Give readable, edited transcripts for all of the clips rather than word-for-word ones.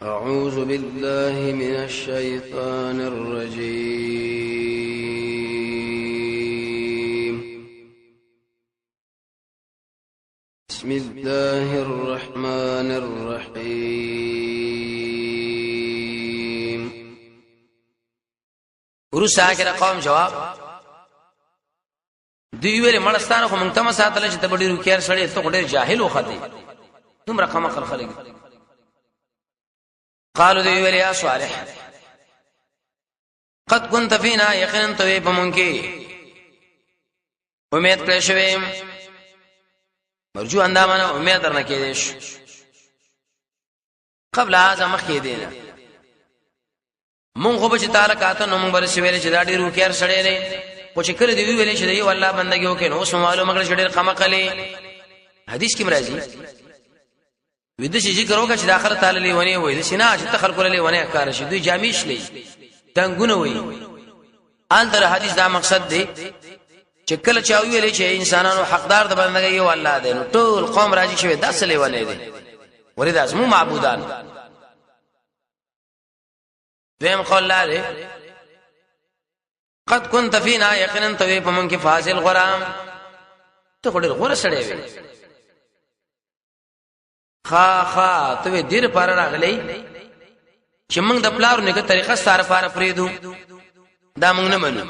أعوذ بالله من الشيطان الرجيم. بسم الله الرحمن الرحيم. ورسا اخر قوم جواب دی ویل مړستانه خو مونږ ته ساتل چې ته ډېر کېر سړی ته ډېر جاهل وخته دوم رقم خلک قالوا دی ویل یا صالح قد كنت فينا يقينا تو په مونږ کې امید کړې شوې مرجو اندامانه امید درنه کېدې قبل هذا مخکې دینا مونږ خو به تعالی کاته نو مونږ ورسې ویل چې دا ډېر کېر سړی دی او چې کله دی ویل چې دی والله بندګي وکړي نو معلومه کړ چې ډېر قمقلي حدیث کې مرাজি وېد شي ذکر وکړه چې د اخرت تعالی لیونه وې د سینا چې تخلق له لیونه کار شي دوی جامیش لې دنګونه وې آل در حدیث دا مقصد دی چې کله چا ویل چې انسانانو حقدار د بندګي یو الله دی نو ټول قوم راځي شوی داس لیونه دی ورته اسمو معبودان دیم قول الله قد كنت فينا يقينا تو په مونږ کې فاصل غرام ته ډېر غوړه سړی وې خا ته ډېر پار راغلی چې موږ د پلارو نه کې طریقه ستاره پار پریدو دا موږ نه منو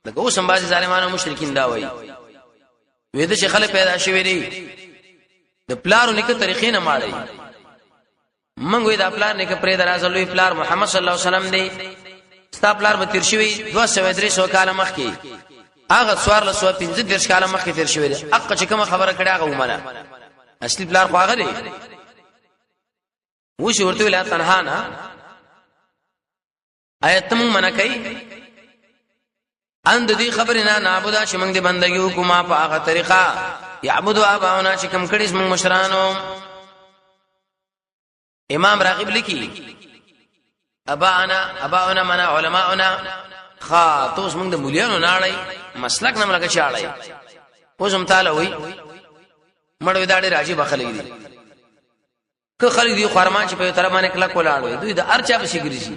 دغه اوسم باسي ظالمانو مشرکین دا وایي وې د شیخ له پیدا شوی دی د پلارو نه کې طریقې نه ماړی موږ وې د پلار نه کې پرې درازه لوی پلار محمد صلی الله علیه وسلم دی ستا پلار به تیر شوی 200 کال مخکې هغه سوار له 115 کال مخکې تیر شوی دی اق چې کوم خبره کړه هغه ومنه اصلي پلار خو هغه دی وښه ورته ویل تنها نه آیت موږ منه کوي اند دې خبرنا نعبود چې موږ دې بندګي وکما په هغه طریقه يعبدو اباونا چې کوم کړي موږ مشرانو امام راغب لیکي اباؤنا منا علماؤنا توس موږ د مولانو ناړی مسلک نه ملګری شاړی اوسم تعالی وای مړ وداړي راځي بخلګي دي که خلک دی خرمان چې په طرف باندې کله کولاړو دوی د ارچا به شګری شي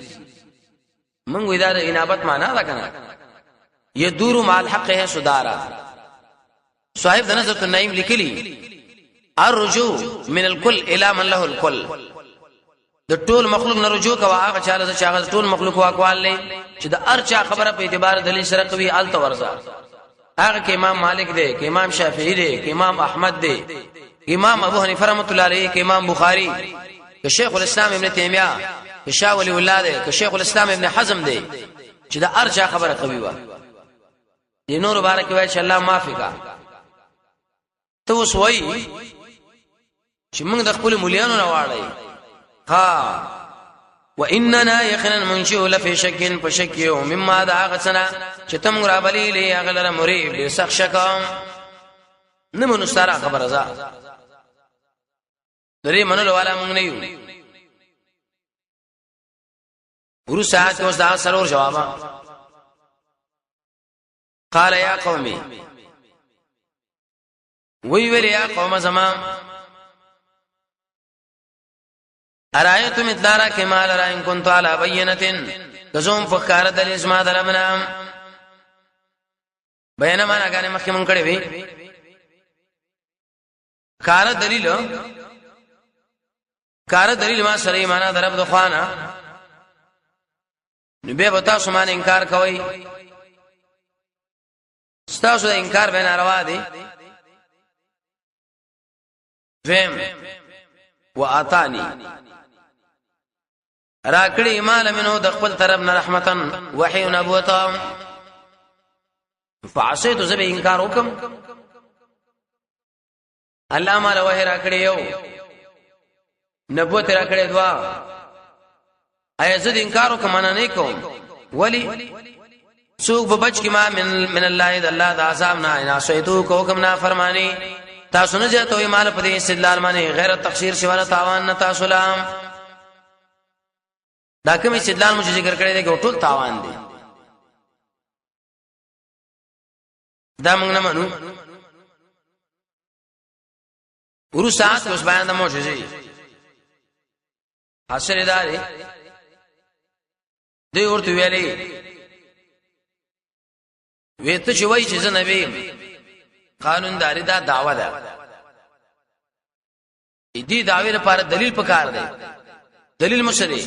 موږ ودا د انابت معنا دا کنه يدور مع الحق ہے سدارا صاحب د نظر النعیم لیکلی الرجوع من الكل الى من له الكل د ټول مخلوق نه رجوع کوا هغه چاله چې هغه ټول مخلوق واقوال لې چې د ارچا خبره په اعتبار دلیل سره کوي آل تورزا هغه کې امام مالک دی کې امام شافعی دی کې امام احمد دی امام ابو حنیفه رحمۃ اللہ علیہ کې امام بخاری کې شیخ الاسلام ابن تیمیہ کې شاه ولی الله دی کې شیخ الاسلام ابن حزم دی چې د ارچا خبره کوي وا دې نور بارک وای چې الله معافي کا ته وسوي چې موږ د خپل مليانو نه واړی واننا يقينا منشئ لفي شك فشك مما دعا غسنا چې تم غرا بلی له اغلره مريب له سخ شکم نمنو سره خبر ازا درې منلو والا مونږ نه یو ورو ساعت اوس دا سرور جواب قال يا قومي وی يا قوم زمان ارایتم ادلارا کمال را ان کنتو علا بینتن کزوم فکار دل اسما دربنا بیانا مانا گانے مخی من کڑی بھی کار دلیل ما سرائی مانا درب دخوانا نبی بتا سمان انکار کوئی ستاسو دا انکار بینا روا دی فهم وآتانی راکړی ایمان منو د خپل طرف نه رحمتن وحی نبوت فعصیت زب انکار وکم الله مال وحی راکړی یو نبوت راکړی دوا ایا زه د انکار وکم نه کوم ولی سوق بچ کی ما من الله د الله د عذاب نه نه سویتو کو کوم نه فرمانی تاسو نه جته ایمان په دې استدلال باندې غیر تقصیر شوانه تاوان نه تاسو لام دا کوم استدلال مو ذکر کړی دی چې ټول تاوان دي دا موږ نه منو ورو ساعت اوس بیان د معجزې حاصل داري دی ورته ویلي ویته چې وای چې زه نبی قانون داري دا دعوه ده دې دعوی لپاره دلیل پکار دی دلیل مشری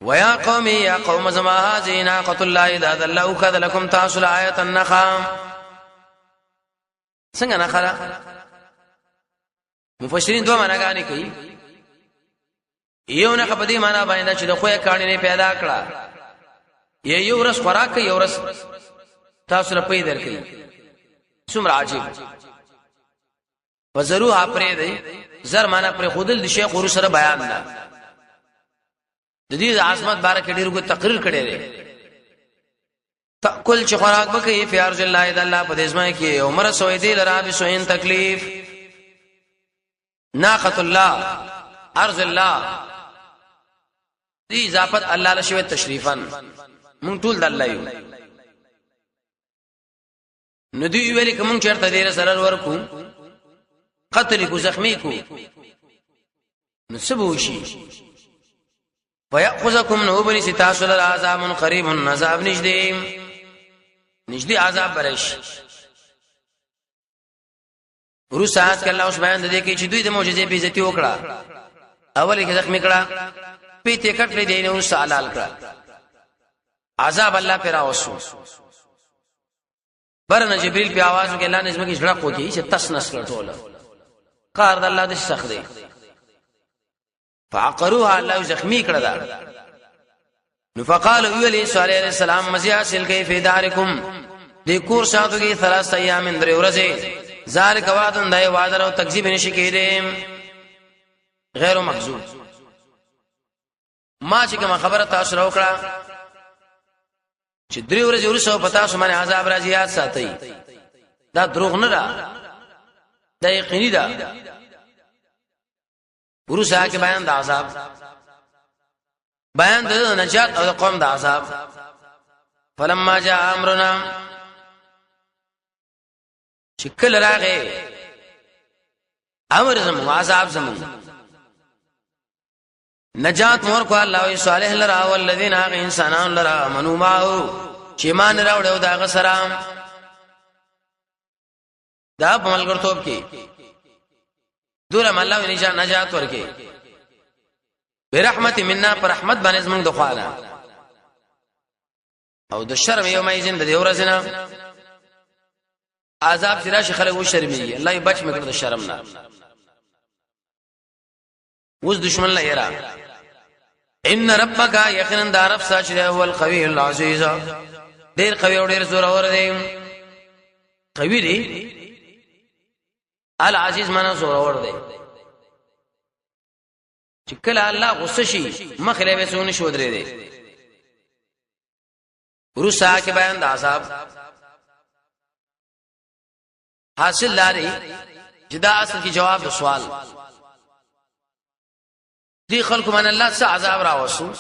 ويا قوم يا قوم زما هذه ناقة الله اذا ذلوا كذ لكم تاسل آية النخام څنګه نخره مفسرین دوه معناګانې کوي یو نه په دې معنا باندې چې د خوې کاڼي نه پیدا کړه یو ورځ خوراک یو ورځ تاسو را پیدا درکې څومره عجیب وزروها پرې دی زر معنا پر خودل د شیخ ور سره بیان ده د دې عظمت باره کې ډیرو تقریر کړي لري تاکل چې خوراک وکي فی ارض الله اذا الله په دې ځمای کې عمر سوې دی لرا به سوین تکلیف ناقۃ الله ارض الله دې اضافت الله له شوی تشریفا مونږ ټول د الله یو ندی ویلي کوم چرته دې سره ورکو قتل کو زخمی کو نسبوشي ويأخذكم نوبني ستاسل العذاب قريب عذاب نجدي عذاب برش ورسات کله اوس بیان د دې کې چې دوی د معجزې په عزت وکړه اول کې زخمی کړه پیته کټلې دینه اوس حلال کړه عذاب الله پر اوسو برنه جبريل په आवाज کې الله نظم کې ژړه کوي چې تس نس کړه قار د الله د سخت دی فعقروها الله زخمی کړه دا نو فقال ویلی صلی الله علیه وسلم مزیاسل کیف دارکم د کور ساتو کې 3 ایام اندر ورځې ذالک وعدن دای وعده او تکذیب نشي کېدم غیر مخذوب ما چې کوم خبره تاسو راوکړه چې 3 ورځې ورسو پتا سو باندې عذاب راځي یاد ساتي دا دروغ نه ده دا یقیني ده ورسا کې بیان د عذاب بیان د نجات او د قوم د عذاب فلما جاء امرنا شکل راغې امر زمو عذاب زمو نجات مور کو الله صالح لرا والذین انسانان لرا منو ماو چې مان راوړو دا غسرام دا په ملګرتوب کې دورم الله نجات ورکي برحمت منا پر رحمت باندې زموږ د خواله او د شرم یوم ایزن د ورځنا عذاب چې راشي خلک و شرمېږي الله یې بچ مې کړ د شرم نه اوس دشمن لا یرا ان ربک یقینا دارف ساچره هو القوی العزیز ډیر قوی او ډیر زور اور دی قوی دی العزیز معنا زور اور دی چې کله الله غصه شي مخله به سونه شو درې دی ورسا کې بیان د عذاب حاصل لري جدا اصل کی جواب د سوال دی خلق من الله څخه عذاب راوسو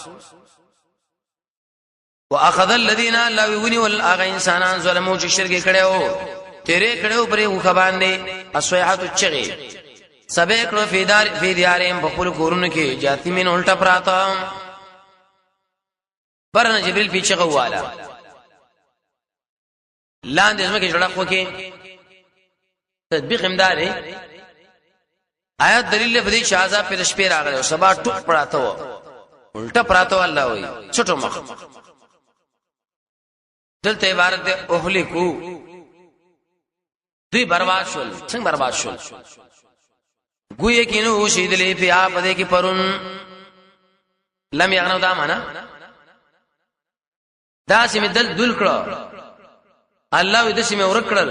واخذ الذين لا يغني والاغ انسانان ظلموا چې شرک کړو تیرې کړو پرې وخ باندې اسويحات چغي سبه کړو فی دیارهم په خپل کورونو کې جاتی مين الټا پراته پرنه جبريل پیچھے غواله لاندې زمکه جوړه کوکي تطبیق امداري آیات دلیل په دې چې عذاب پر شپې راغلی او سبا ټوک پراته و الټا پراته الله وي چھوټو مخ دلته عبارت ده اهلکو دوی برباد شول څنګه برباد شول ګویا کینو شیدلې په اپ دې کې پرون لم یغنو دا معنا دا سیمه دل کړه الله دې سیمه ورکړل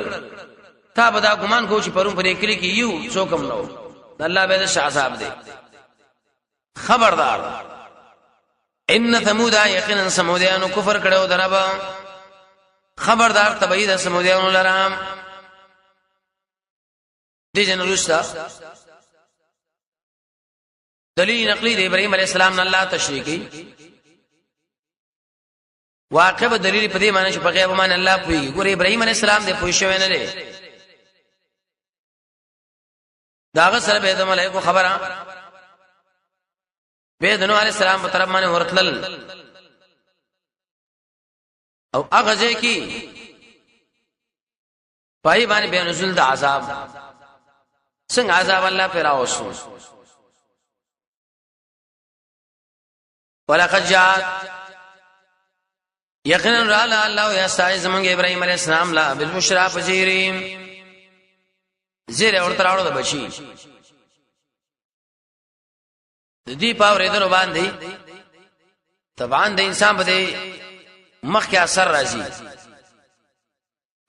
تا به دا ګمان کو چې پرون پرې کلی کې یو څوکم نو الله به د عذاب دی خبردار ان ثمود یقینا سمودیانو کفر کړو دربا خبردار تبعید سمودیانو لرام دي جنرستا دلیل نقلی د ابراهیم علی السلام نه الله تشریکی واقع دلیل په دې معنی چې په غیب باندې الله پوي ګور ابراهیم علی السلام دې پوي شوی نه لري داغه سره به د ملائکه خبره به د نوح علی السلام په طرف باندې ورتلل او هغه ځای کې پای باندې به نزول د عذاب څنګه عذاب الله پر راوښو ولقد جاء یقینا را الله یا سای زمونږ ابراهيم عليه السلام لا بالبشرا فجيرين زیر اور تراړو د بچي د دې پاورې درو باندې طبعا د انسان په مخ کې اثر راځي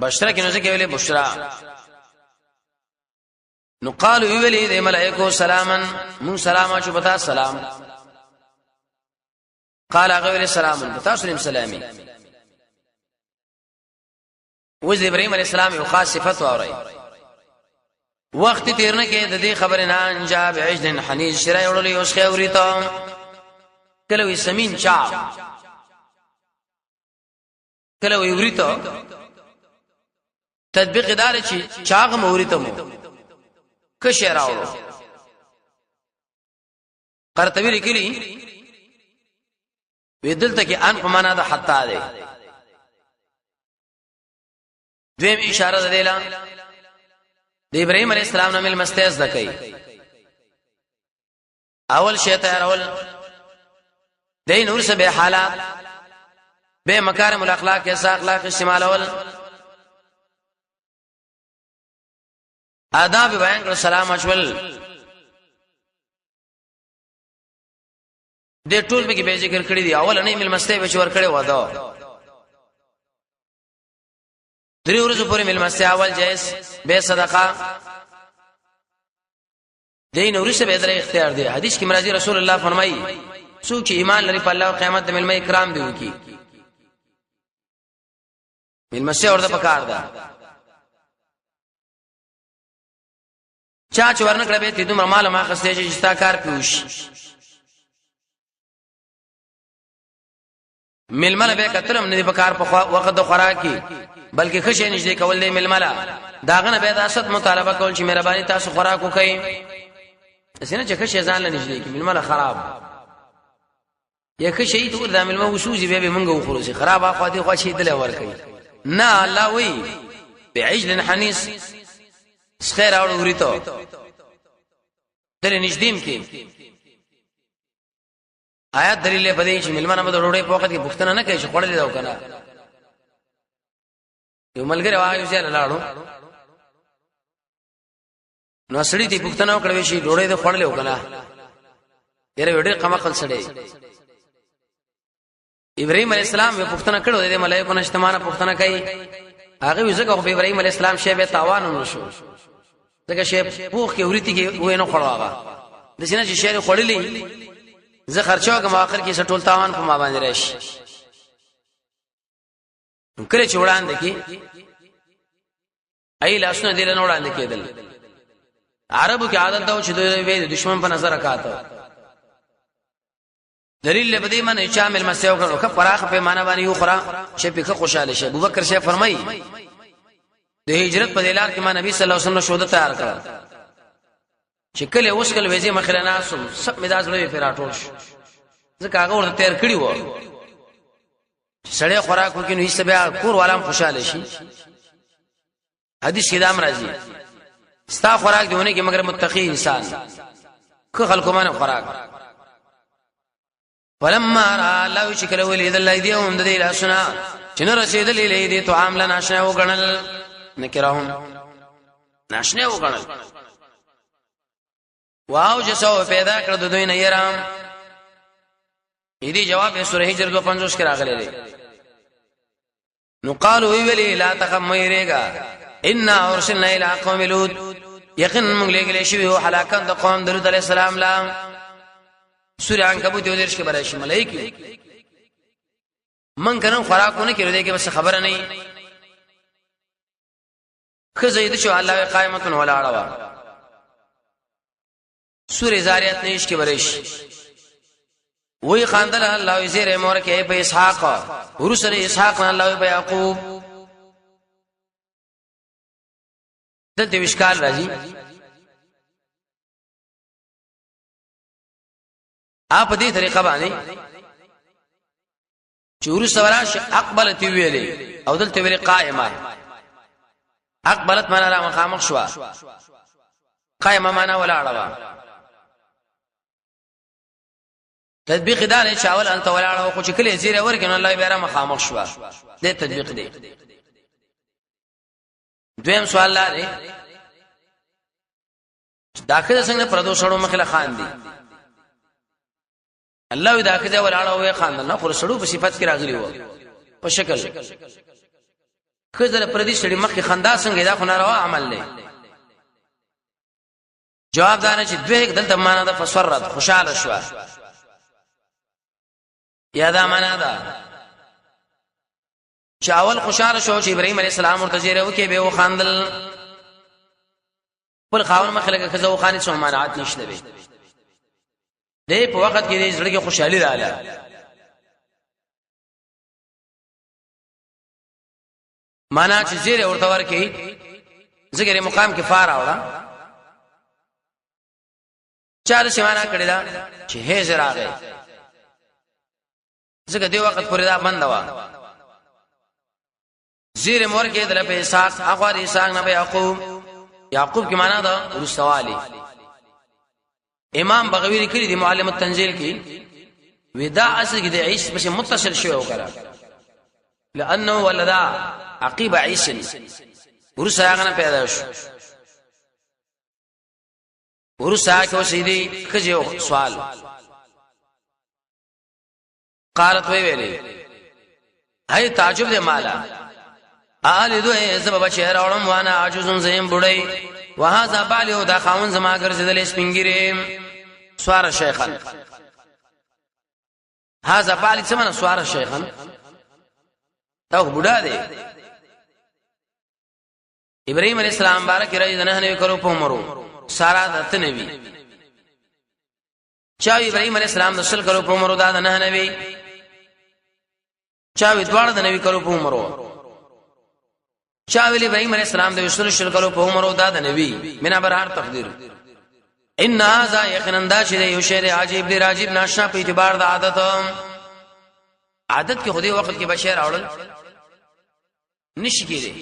بشرا کې نو څه کې ویلې بشرا نو قالوا ویلې د ملائکه سلاما مون سلام چې بتا سلام قال غير السلام بتاسلم سلامي وز ابراهيم عليه السلام یو خاص صفت اوري وخت تیرنه کې د دې خبره نه انجا بعجل حنيز شرای وړلې اوس خوري ته کله وي سمين چا کله وي وريته تطبیق دار چې چاغ موريته مو کښه راوړو قرطبي لیکلي ودلته کې ان په معنا د حتا ده دویم اشاره ده دیلا د ابراهيم عليه السلام نه مل مستیز ده کوي اول شی ته اول دین ورس به حالات به مکارم الاخلاق یا اخلاق استعمال اول آداب بیان کړ سلام اچول د ټول به کې به ذکر کړی دی اول نه مل مسته به ور کړی ودا درې ورځې پورې مل مسته اول جائز به صدقه دین ورسه به در اختیار دی حدیث کې مرضی رسول الله فرمایي څوک چې ایمان لري په الله او قیامت د مل مې کرام دی وکي مل مسته ورته پکار ده چا چې ورنه کړه به ته دومره مال ما خسته چې ستا کار پیوش ململ به کترم نه په کار په وخت د خوراکي بلکې خشه نشي کول دی ململ داغه نه به د اسد مطالبه کول چې مهرباني تاسو خوراک وکئ اسنه چې خشه ځان نه نشي کی ململ خراب یا خشه ته د ململ وسوځي به مونږ وخروسي خراب اخو دي خو شي دل ور کوي نه الله وی بعجل حنيس خیر اور وريته دل نشدیم کې آیات دلیل په دې چې ملمنه به ډوډۍ په وخت کې پښتنه نه کوي چې خړلې دا وکنه یو ملګری وايي چې لاړو نو سړی دې پښتنه وکړې شي ډوډۍ دې خړلې وکنه یره وړې قمقل سړی ابراهيم عليه السلام په پښتنه کړو دې ملایکو نشتمانه پښتنه کوي هغه وزګه په ابراهيم عليه السلام شی به تاوان ونشو ځکه شی پوخ کې وريتي کې وې نه خړواغه د سینې چې شی خړلې زه خرچو کوم اخر کې سټول تاوان په ما باندې راشي کله چې وړاندې کې ای لاسونه دل نه وړاندې کېدل عربو کې عادت دا و چې د دشمن په نظر راکاته دلیل به دې من شامل مسیو کړو که فراخ په معنا باندې یو خورا چې په خوشاله شه ابوبکر شه فرمایي د هجرت په دلار کې ما نبی صلی الله علیه وسلم شوده تیار کړ چې کله اوس کله وځي مخره ناسو سب مزاج لوي پیراټول ځکه هغه ورته تیار کړی و سړی خوراک وکړي نو هیڅ بیا کور والام خوشاله شي حدیث کې دا مرضی ستا خوراک دیونه کې مگر متقی انسان که خلکو باندې خوراک فلما را الله چې کله ولید الله دې هم د دې لاسونه چې نه رسیدلې دې تو عامل ناشنا وګڼل نکراهم ناشنا وګڼل واو جسو پیدا کړ د دوی نه يرام دې جواب یې سورې هجر 250 کې راغلی دی نو قالوا ویلی لا تخميرګه ان ارسلنا الى قوم لوط یقین موږ لګلې شوی او هلاکان د قوم درود علی السلام لا سورې عنکبوت یو درش کې برای شي ملائکه من کنه خوراکونه کړو دې کې بس خبره نه خزید شو الله قائمتن ولا اړه سورې زاریات نيش کې برش وی خاندل الله زیر مور کې په اسحاق ورسره اسحاق الله په یعقوب دلته وشکال راځي اپ دې طریقه باندې چور سوراش اقبلت ویلې او دلته ویلې قائمه اقبلت معنا را مخامخ شو قائمه معنا ولاړه تطبیق دار چاول انت ولاړه خو چې کله زیره ورکنه الله به را مخامخ شو دې تطبیق دی دویم سوال لري داخله څنګه پردوسړو مخله خان دي الله داخله ولاړه وې خان نه خو سړو په صفات کې راغلی وو په شکل خزر پردي سړي مخې خندا څنګه دا خو ناروا عمل دی جواب دار چې دوی دلته معنا د فسرت خوشاله شو یا دا معنا ده چاول خوشاله شو چې ابراهيم عليه السلام ورته وکي به وخاندل پر خاون مخلګه خزو خاني څو مانعات نشته به دې په وخت کې دې زړه کې خوشحالي رااله معنا چې زیره ورته ورکی ذکر مقام کې فار اوړه چار شمانه کړی دا چې هي زراغه ځکه دی وخت پورې دا بند و زیر مور کې دل په اسحاق اخوار اسحاق نه یعقوب کی معنا دا رسوالی امام بغوی لیکلی دی معلم التنزیل کی ودا اصل کې د عیش په متصل شوی وکړه لانه ولدا عقيب عيش ورسا غنه پیدا شو ورسا کو سیدی کجو سوال قالت وی ویلې هي تعجب دې مالا آل دوی سبب شهر اورم وانا عجوزم زیم بډای وهذا بالو دا خاون زما ګرځیدل سپینګری سوار شیخان هاذا بالي څمنه سوار شیخان تا بډا دی ابراهيم عليه السلام بارک رضی الله عنه کړو په عمرو سارا دته نبی چا ابراهيم عليه السلام دسل کړو په عمرو دا نه نبی چا دوړ د نبی کړو په عمرو چا ویل ابراهيم عليه السلام د وسل شل کړو په عمرو دا د نبی مینا برهار تقدیر ان هذا یقینا چې یو شی عجیب دی راجیب ناشنا په اعتبار د عادت کې خودي وخت کې بشیر اورل نشي کېږي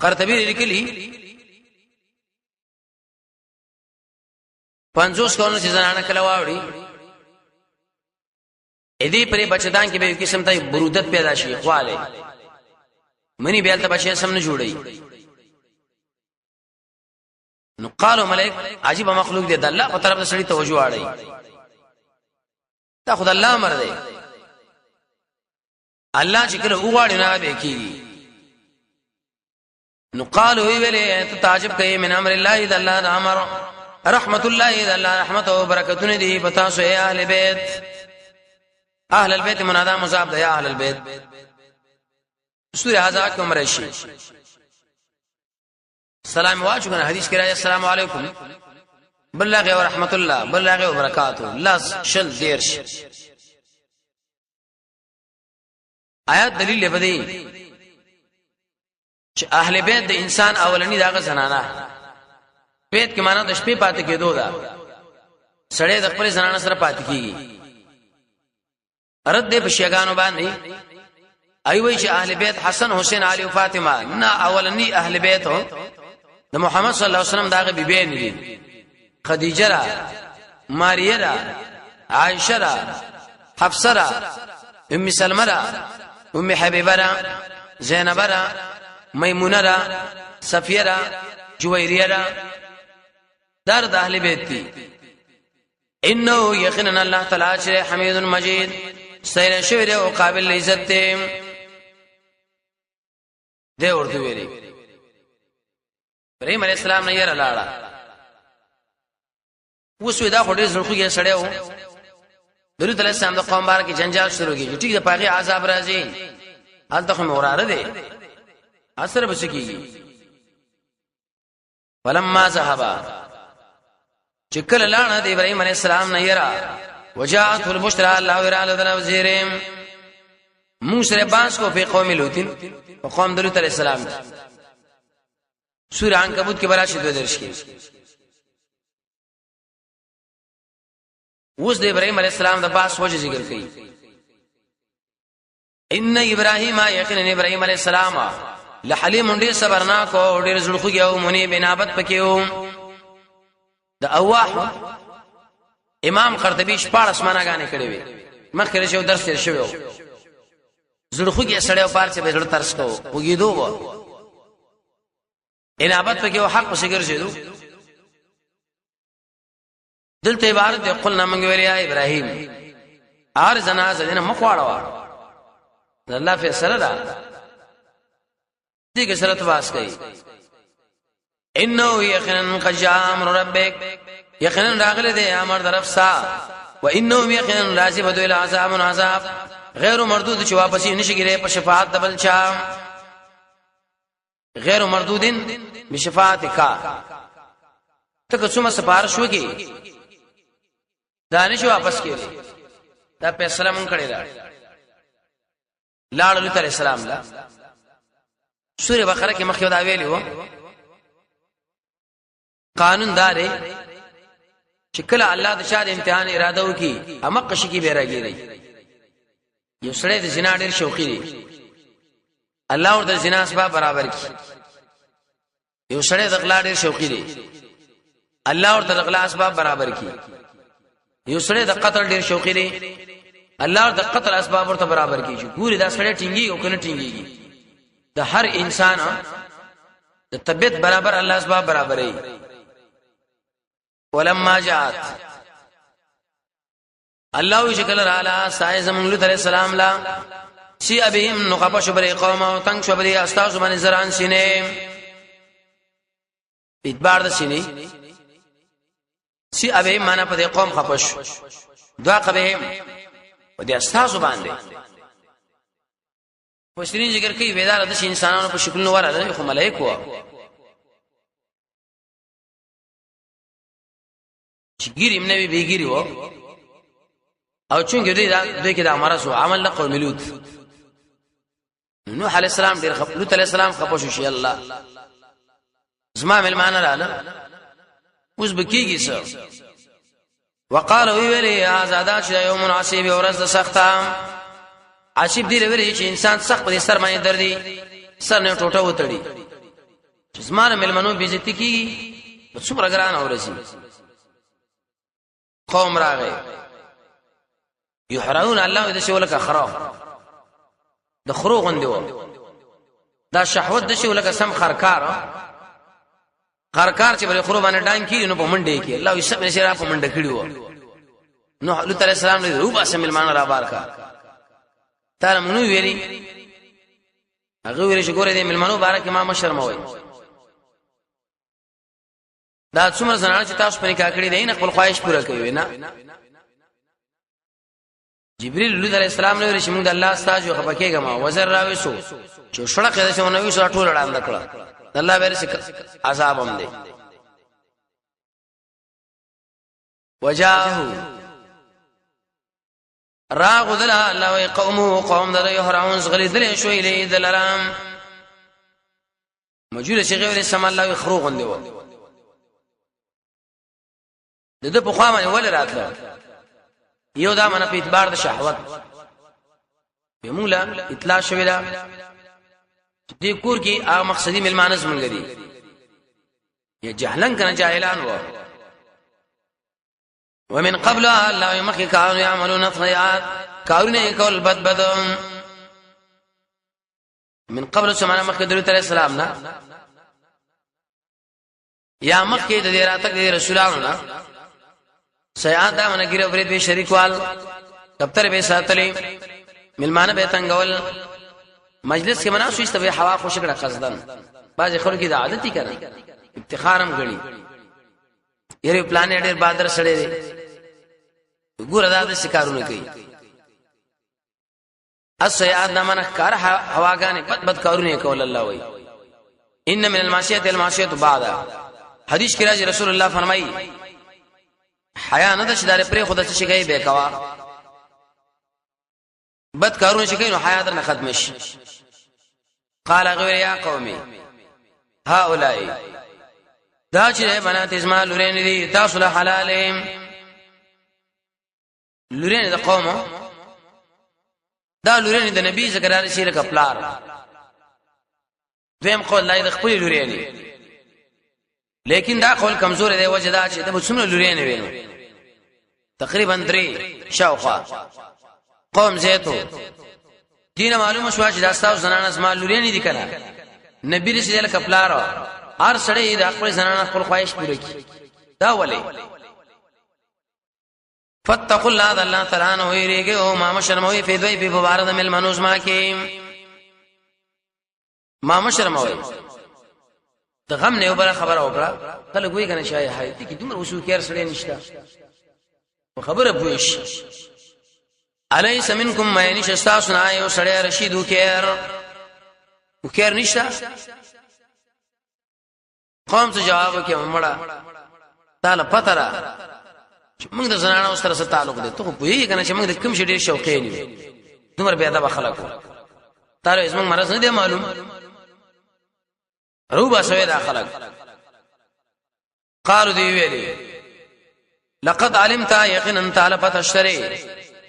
قرطبی لیکلی 50 کونو چې زنانه کله واوړي اې دې پرې بچدان کې به یو قسم ته برودت پیدا شي خواله منی بیل ته بچي سم نه جوړي نو قالو ملائک عجیب مخلوق دی د الله په طرف سړي توجه اړي تا خدای الله امر دی الله چې کله وغواړي نه به کیږي نو قالو ویلې ته تعجب کوي من امر الله اذا الله امر رحمت الله اذا الله رحمت او برکتونه دي پتا سو اهل بیت اهل البيت منادا مضاف ده اهل البيت سوره هذا کوم راشي سلام واجو کنه حدیث کې راځي السلام علیکم بالله و رحمت الله بالله و برکاته لاس شل دیرش آیات دلیل لبدی چې اهل بیت د انسان اولنی داغه زنانه بیت کې معنا د شپې پاتې کېدو دا سړی د خپل زنانه سره پاتې کیږي رد په شیګانو باندې ایوي چې اهل بیت حسن حسین علی او فاطمه نه اولنی اهل بیت د محمد صلی الله علیه وسلم داغه بیبین دي خدیجه را ماریه را عائشه را حفصه را ام سلمہ را ام حبیبه را زینب را میمونه را صفیه را جویریه را در د اهل بیت دي انه یقینا الله تعالی چې حمید مجید سیر شوی او قابل عزت دی ورته ویلي ابراهيم عليه السلام نه یې لاړه وسوي دا خوري زړخو یې سړیو درود علیه السلام د قوم بار کې جنجال شروع کیږي ټیک د پاغي عذاب راځي حالت خو موراره دی اثر بس کیږي فلما ذهب چکل لاړه د ابراهيم عليه السلام نه یرا وجاءته البشرى الله ورا له وزيرم موسی باس کو په قوم لوط په قوم درود علیه السلام سورہ عنکبوت کې براشي 2 درش کې اوس د ابراهيم عليه السلام د باس وجه ذکر کړي ان ابراهيم یقینا ابراهيم عليه السلام لحلیم ډیر صبرناک او ډیر زړخوږي او منی بنابت پکيو د اواح امام قرطبي شپږ اسمانه کړي وي مخکې شو درس تیر شوی زړخوږي سړیو پارچه به زړه ترس کو وګیدو و انابت پکيو حق وسګر شهدو دلته عبارت دی قلنا منګ ویلیا ابراهيم ار جنازه دینه مخواړه الله فیصله ده دغه سره تواس کوي انه یقینا قد جاء امر ربک یقینا راغله دی امر درفسا و انه یقینا راځي بده ال عذاب غیر مردود چې واپس نشي ګره په شفاعت دبل چا غیر مردود بشفاعتک تک څومره سپارښ وکي دانش واپس کړي دا فیصله مونږ کړی دا لاړ علیه السلام لا سوره بقره کې مخکې دا ویلی و قانون داري چې کله الله د شاد امتحان اراده وکي امق شي کې به راګيري یو سړی د زنا ډېر شوقي دی الله ورته زنا اسباب برابر کړي یو سړی د غلا ډېر شوقي دی الله ورته د غلا اسباب برابر کړي یو سړی د قتل ډېر شوقي دی الله ورته قتل اسباب ورته برابر کړي ګوري دا سړی ټینګي او کنه ټینګي د هر انسان د طبيعت برابر الله اسباب برابرې ولما جاءت الله شکل علی سای زمون له السلام لا سی ابهم نقبش بر قوم او تنگ شو بر استاذ من زران سینه اتبار د سینې سی ابهم معنا په قوم خپش دوا قبهم و دې استاذ باندې پښتني ذکر کوي ویدار د انسانانو په شکل نو وراله خو ملائکه چګيري منوي بيګيري و او چونګې دوی کې د امرسو عمل له قوم لوط نوح عليه السلام ډېر لوط عليه السلام خپوش شي الله زما مل معنا رااله اوس بکیږي څه وقال ویلي هذا ذا يوم عصيب ورز سختام عصيب دی لري چې انسان سخت په سر باندې دردي سر نه ټوټه وتړي زما مل منو بیزتی کی په څومره ګران اورسي قوم راغی یحرون الله د شولک خرا د خرو غندو دا شهوت د شولک سم خرکار چې بل خرو باندې ډان کی نو په منډه کې الله یې سم نشرا په منډه کړیو نو الله تعالی السلام له روبا سم مان را بار کا تر منو ویری هغه ویری چې ګوره دې ملمنو بارک ما مشرموي دا څومره زنانه چې تاسو پني کا کړی دی نه خپل خواهش پوره کوي نه جبريل عليه السلام له رسول الله استاجو خپکیګه ما وزر راوي سو چې شړه کده چې نو سو ټول وړاند کړه الله ورسې عذاب هم دی وجاهو راغذل الله قومه قوم در يهرعون غلي دل شو الى دلرام مجول شي غير سم الله خروغ دی و دغه په خوا باندې ول راتله یو دا منه په اعتبار د شهوت بمولا اطلاع شوی دا دې کور کې هغه مقصدی ملمانز مونږ دي یا جهلن کنه جاهلان و ومن قبل الله يمخي كانوا يعملون الطيئات كانوا يقول بد من قبل سمعنا مخي درود عليه السلام نا یا مخي د دې راتک د رسولانو نا سیاد دا منګره برید به شریکوال دفتر به ساتلی ملمانه به تنگول مجلس کې مناسو استوي هوا خوش کړه قصدن باز خلک د عادتي کړي افتخارم غړي یره پلان ډېر بادر سړې دي ګور ادا د شکارونه کوي السيئات من کار هواګانې بد کارونه کول الله وای ان من المعصيه بعد حدیث کې راځي رسول الله فرمایي حیا نه د شدار پرې خود څه شي به کوا بد کارونه شي کوي نو حیا درنه ختم شي قال غير يا قومي هؤلاء دا چې بنات اسماعیل ورین دي تاسو له حلالهم لورین د قوم دا لورین د نبی ذکر علی سیره کپلار دویم قول لای د خپل لورین لیکن دا قول کمزور دی وجه دا چې د مسلمان لورین ویني تقریبا 3 شاوخوا قوم زیتو دینه معلومه شو چې دا تاسو زنانه اسماء لورین دي کنه نبی رسول الله کپلار هر سړی د خپل زنانه خپل خواهش پوره کی دا ولی فتقوا الله تعالی نو ویریږي او ما مشرموي په دوی په مبارد مل منوز ما کې ما مشرموي د غم نه وبره خبره وکړه کله کوي کنه شای حیاتی کی دومره وسو کېر سړی نشته خبره پوښ الیس منکم ما نشستا سنا یو سړی رشیدو کېر وکېر نشته قوم ته جواب کې مړه تعالی پتره موږ د زنانو سره څه تعلق دي ته خو پوهیږي کنه چې موږ د کوم شي ډېر شوقین یو دومره بیا دا خلکو تعالی اسمه مرز نه دی معلوم روبا سوي دا خلق قالو دی ویلي لقد علمت يقينا تعالی فتشتري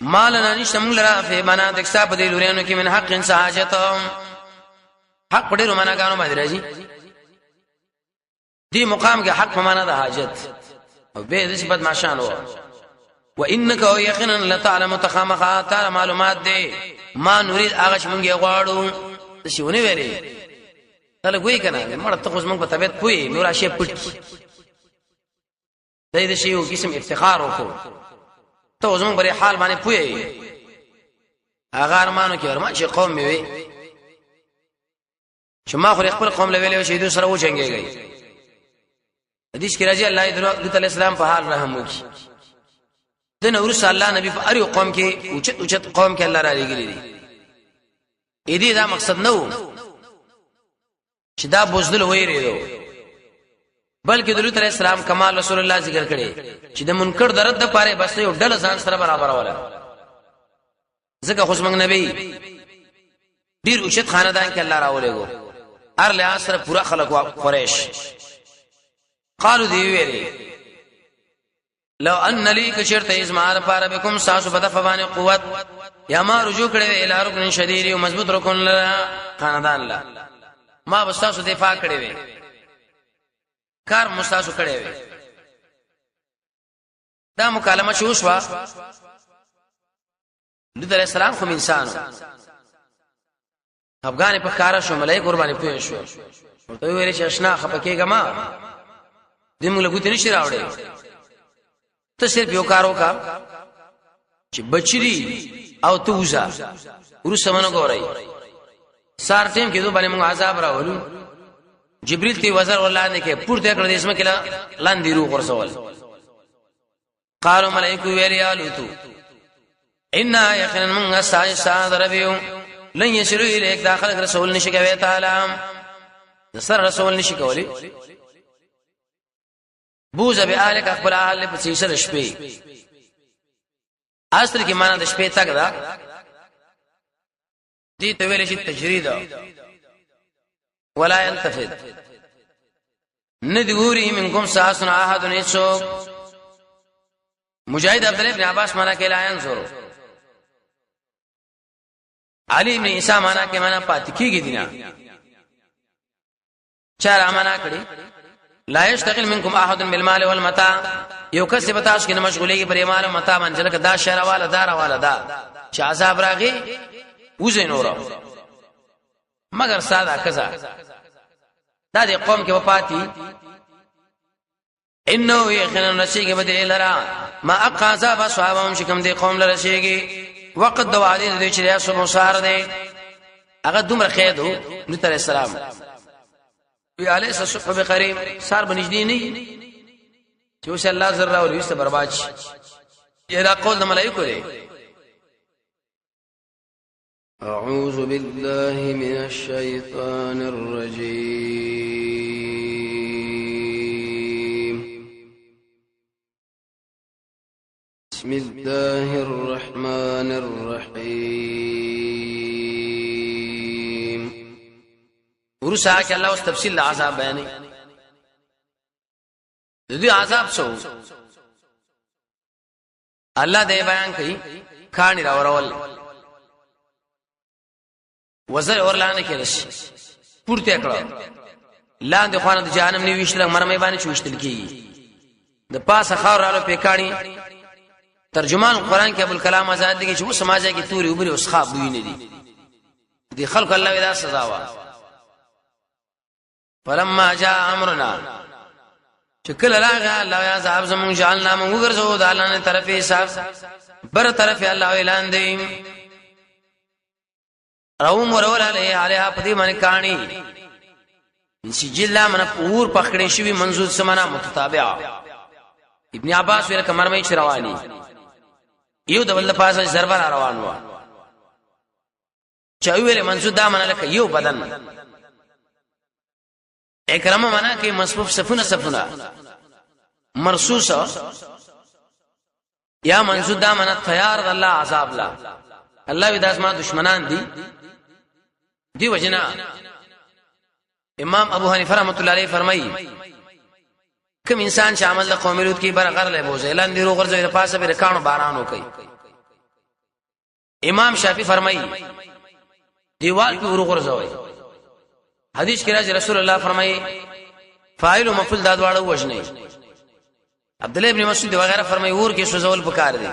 مالنا نشتم لرا في مناطق صاحب دي لوريانو کې من حق ساجت حق ډېر معنا غانو باندې راځي دی مقام کې حق معنا د حاجت او به دې بد ماشان و وانك يقينا لتعلم تخامخ تعالی معلومات دي ما نريد هغه چې مونږه غواړو شونه ویلي تل کوي کنه مړ ته خو موږ په طبيعت پوي نور شي پټ دې شي یو قسم افتخار وکړو ته زموږ بری حال باندې پوي هغه ارمانو کې ارمان چې قوم وي چې ما خو خپل قوم لوي شهیدو سره و جنگيږي حدیث کې راځي الله تعالی السلام په حال رحم وکي د نور صلی الله نبی په اړیو قوم کې اوچت قوم کې الله را لګیلي دي دې دا مقصد نه و چې دا بوزدل وېریدو بلکې د لوط علیہ السلام کمال رسول الله ذکر کړي چې د منکر درد د پاره بس یو ډله ځان سره برابر ولا ځکه خو څنګه نبی ډیر اوچت خاندان کې الله راولېګو هر له سره پورا خلق قریش قالو دی ویلي لو ان لي کشرت ازمار پاره بكم ساسو بدفبان قوت یا ما رجوع کړي اله رکن شدید او مضبوط رکن خاندان لا ما بستاسو دفاع کړي وي کار مستاسو کړي وي دا مکالمه شوشوا لوط علیہ السلام خو انسانو افغان په کارا شو ملای قرباني پوه شو ته ویل چې اشنا خپکیګه ما دې موږ له ګوتې نشي راوړې ته صرف یو کارو کا چې بچری او توزا ورسمنه ګورای سار ټیم کې دوه باندې موږ عذاب راولو جبريل تی وزر ولانه کې پورته کړ دې اسمه کې لاندې روح ورسول قالوا ملائکه ویلیا لوتو ان یقینا من ساجد ربیو لن يسلو الیک داخل رسول نشي کوي تعالی نصر رسول نشي کوي بوز به الک خپل اهل په سیسه شپې اصل کې معنا د شپې تک دا دي ته ویل شي تجرید ولا يلتفت ندغوري منكم ساسنا احد نسو مجاهد عبد الله بن عباس معنا کې لا ينظر علي بن عيسى معنا کې معنا پات کیږي دینا چار معنا کړي لا يشتغل منكم احد بالمال والمتاع یو کس به تاسو کې مشغولېږي پر مال او متاع باندې لکه دا شهر والا دار والا دا چې عذاب راغی وزینورو مگر ساده کزا دا دې قوم کې وفاتي انه يخن نسيږي بده لرا ما اقاذا بصحابهم شکم دې قوم لرسيږي وقت دوالي دې چې رسول مصار دې هغه دومره خېدو نبی عليه السلام وی عليه الصحب بقريم صار بنجدي نه چې وش الله زرا او لوي برباد شي دا قول د ملائکه دی أعوذ بالله من الشيطان الرجيم بسم الله الرحمن الرحيم ورسا کې الله اوس تفصیل عذاب بیانې د دې عذاب څو الله دې بیان کوي کانی راورول وزر اورلانه کې راشي پورته کړه لاندې خوانه د جهنم نیو وشتل مرمه باندې چوشتل کیږي د پاسه خاور رالو پیکانی ترجمان قران کې ابو الکلام آزاد دي چې و سماجه کې توري عمر اوس خاب وی نه دي دي خلق الله ودا سزا وا فلما جاء امرنا چکل راغه الله یا صاحب زمون جعلنا من وګرځو د الله نه طرفه حساب بر طرف الله اعلان دی روم ورول علیها پدی من کانی سجلا من پور پخړې شوی منزول سمنا متتابعه ابن عباس ویل کمر مې چروانی یو د ول پاسه سربر روان و چا ویل منزول دا من لک یو بدن اکرام معنا کې مصفوف صفونه مرصوصه یا منزول دا من تیار الله عذاب لا الله وداس ما دشمنان دی وجنا امام ابو حنیفه رحمۃ اللہ علیہ فرمایي کوم انسان چې عمل د قوم لوط کې برغر له بوزه اعلان دی روغر زوی پاسه به کانو بارانو کوي امام شافعی فرمایي دیوال په روغر زوی حدیث کې راځي رسول الله فرمایي فاعل او مفعول دا دواړه وجنه عبد الله ابن مسعود وغیرہ فرمایي ور کې سوزول پکار دي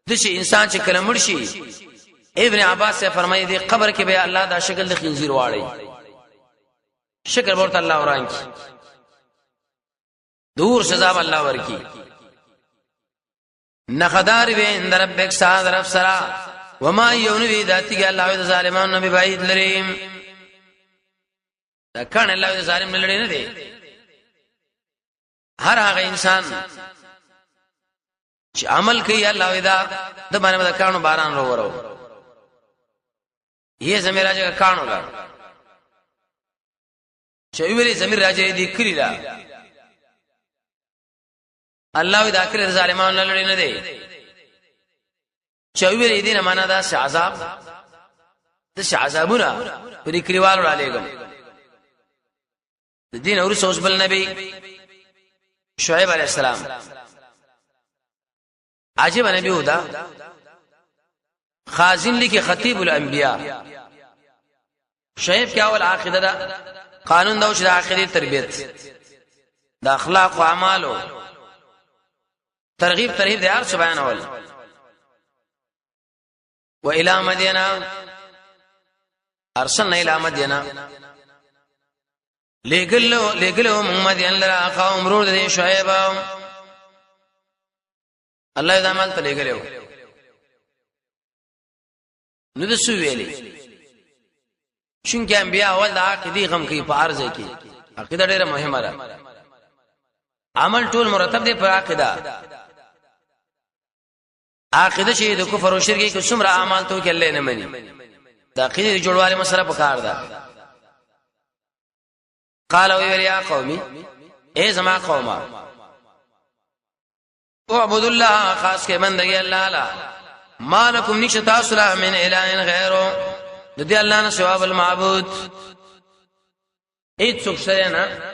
د شي انسان چې کلم مرشي ابن عباس سے فرمایي دی قبر کې به الله دا شکل د خنزیر واړي شکر ورته الله وران کی دور سزا الله ورکی نخدار به اند ربک ساد رب سرا وما يونوي ذاتي الله د ظالمانو نبی بعید لریم دا کان الله د ظالم لري نه دی هر هغه انسان چې عمل کوي الله دا د باندې د کانو باران ورو یہ زمير راځي کانو لا چې ویلي زمير راځي دي کړی لا الله دا کړی ظالمانو لړ نه دی چې ویلي دي نه معنا دا عذاب د عذابونه پرې کړیوالو را لګم د دین اور سوس بل نبی شعیب علیہ السلام عجیب نبی ودا خازن لکی خطیب الانبیاء شعیب کیا اول عقیده دا قانون دا د عقیده تربیت د اخلاق او اعمالو ترغیب ترهیب د هر څه بیان اول و الى مدینه ارسلنا الى مدینه لګلو محمد ان لرا قوم رود دي شعیب الله دې عمل ته لګلو نو د سو ویلي چونکه انبیا اول د عقیده غم کوي په ارزه کې عقیده ډیره مهمه ده عمل ټول مرتب دی پر عقیده عقیده چې د کفر او شرک کې څومره اعمال ته کې الله نه مني د عقیده جوړواله مسله پکار ده قال ويا قومي اے زما قومه اعبدوا الله خاص کې بندګي الله لا مالکم نشتا صلاح من اله غیره د دې الله نه سوا بل معبود هیڅ څوک سره نه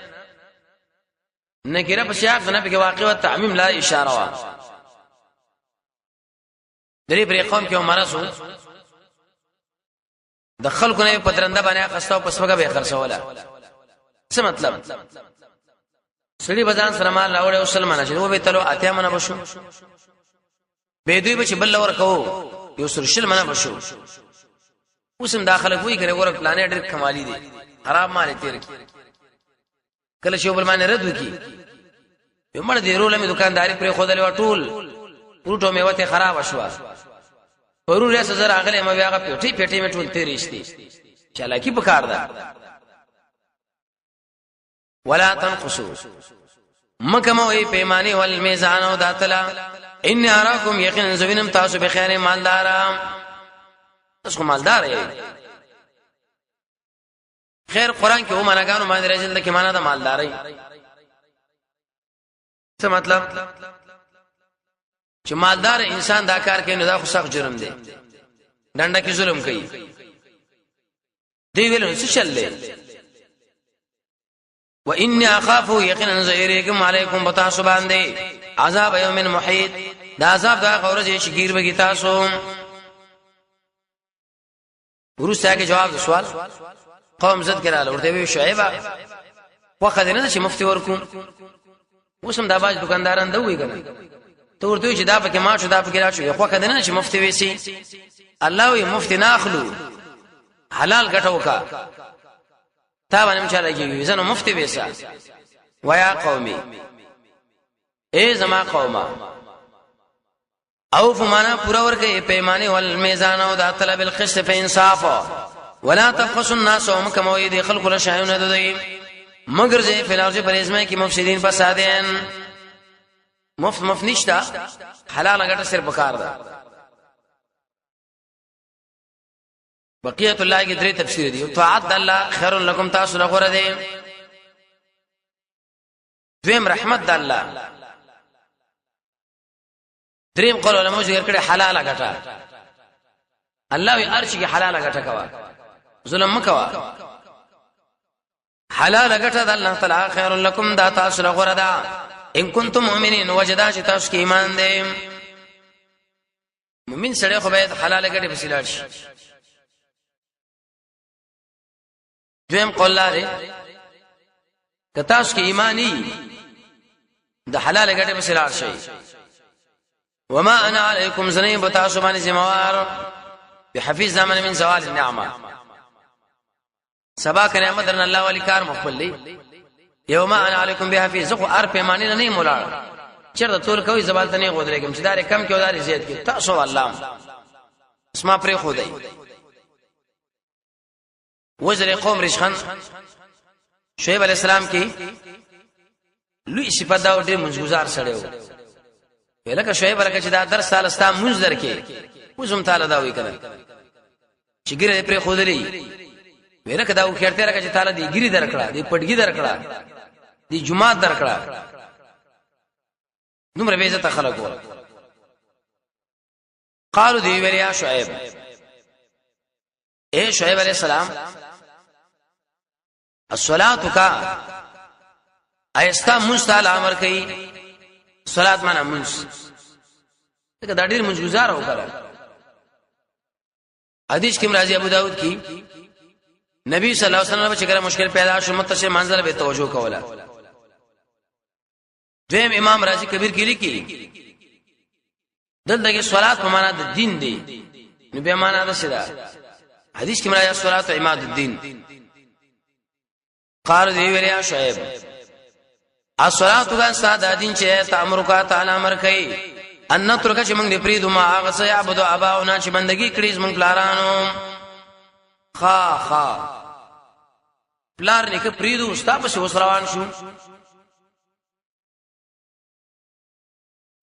نکره په شاف نه په واقع او تعمیم لا اشاره وا درې پرې قوم کې مرسو د خلکو نه په درنده باندې خستاو پسوګه به خرڅوله څه مطلب سړي بزان سره مال راوړې او سلمانه چې و به تلو اتیا منه بشو به دوی به چې بل ورکو یو سر شل منه بشو اوسم داخله کوئی کرے ورک پلانې ډېر کمالي دي خراب مال تیر کی کله چې بل باندې رد وکي یو مړ دی رول مې دکانداري پر خودلې وټول پروټو مې وته خراب شوا پرون ریاست زر اغله مې هغه پیټي مې ټول تیرېشتي چالاکی پکار ده ولا تنقصوا مکموي پیمانه والميزان او داتلا ان اراكم يقينا زوینم تاسو به خیر مالدار تاسو مالدار یې خیر قران کې و معناګانو باندې راځل د کې معنا د مالداري څه مطلب چې مالدار انسان دا کار کوي نو دا خو سخت جرم دی ډنډه کې ظلم کوي دی ویل څه چللې واني اخاف يقينا زيركم عليكم بتاسو باندې عذاب يوم محيط دا عذاب دا غورځي چې گیر بږي تاسو. ورسته کې جواب سوال قوم زد کړه ورته وی شعیب وخت نه چې مفتی ورکو وسم دا باج دکانداران دا وی کنه ته ورته چې دا پکې ما شو دا پکې را شو خو کده نه چې مفتی ویسي الله وی مفتی ناخلو حلال ګټو کا تا باندې چا لګي زنه مفتی ویسا ويا قومي اے زما قوما او فمانا پورا ورکه پیمانه ول میزان او د طلب القسط په انصاف ولا تبخسوا الناس ومكم ويد خلق له شيئا ندي مگر زه فلارج پرېزمه کې مفسدين فسادين مفت نشتا حلال غټه سر پکار ده. بقیت الله کې درې تفسیر دي. طاعت الله خير لكم تاسو لغره دي. دویم رحمت الله. دریم قول علماء ذکر کړي حلال غټه الله وی ارشي کې حلال غټه کوا ظلم مکوا حلال غټه د الله تعالی خير لكم دا تاسو لغره ده ان کنتم مؤمنین وجدا چې تاسو کې ایمان دې مؤمن سره خو به حلال غټه بسیلار شي. دویم قول لري که تاسو کې ایمانی د حلال غټه بسیلار شي. وما انا عليكم زنيب تاسو باندې زموار بحفيظ زمن من زوال النعمه سبا کنه مدرن الله ولي کار مخبل لي يوم انا عليكم بحفيظ زخو ار پیمانه نه مولا چرته ټول کوي زبال ته نه غوډلګم چې دار کم کې ودار زیات کې تاسو الله اسما پر خدای وزر قوم رشخن شعیب علیہ السلام کې لوی صفات دا ډېر منځګزار سره لکه شعیب ورکه چې دا درس سال استا منذر کې وزم تعالی دا وی کړه چې ګیره پر خودلی ورکه دا وخیرته راکه چې تعالی دی ګیری درکړه دی پټګی درکړه دی جمعه درکړه نمبر به عزت خلقو قالو دی ویلیا شعیب اے شعیب علیہ السلام الصلاۃ کا ایستا مستعل امر کئ صلات معنا منس دا ډېر منځګزار وکړه. حدیث کې راځي ابو داود کې نبی صلی الله علیه وسلم چې کله مشکل پیدا شو متصل منزل به توجه کوله. دیم امام رازی کبیر کې لیکي دلته کې صلات په معنا د دین دی نو به معنا ده سره حدیث کې راځي صلات عماد الدین. قال دی ویلیا شعیب الصلاه کا ساده دین چې تامر کا تعالی امر کوي ان ترک چې موږ دې پریدو ما هغه څه عبادت اباونا چې بندگی کړی زموږ پلارانو خا پلار نه کې پریدو استاد په وسروان شو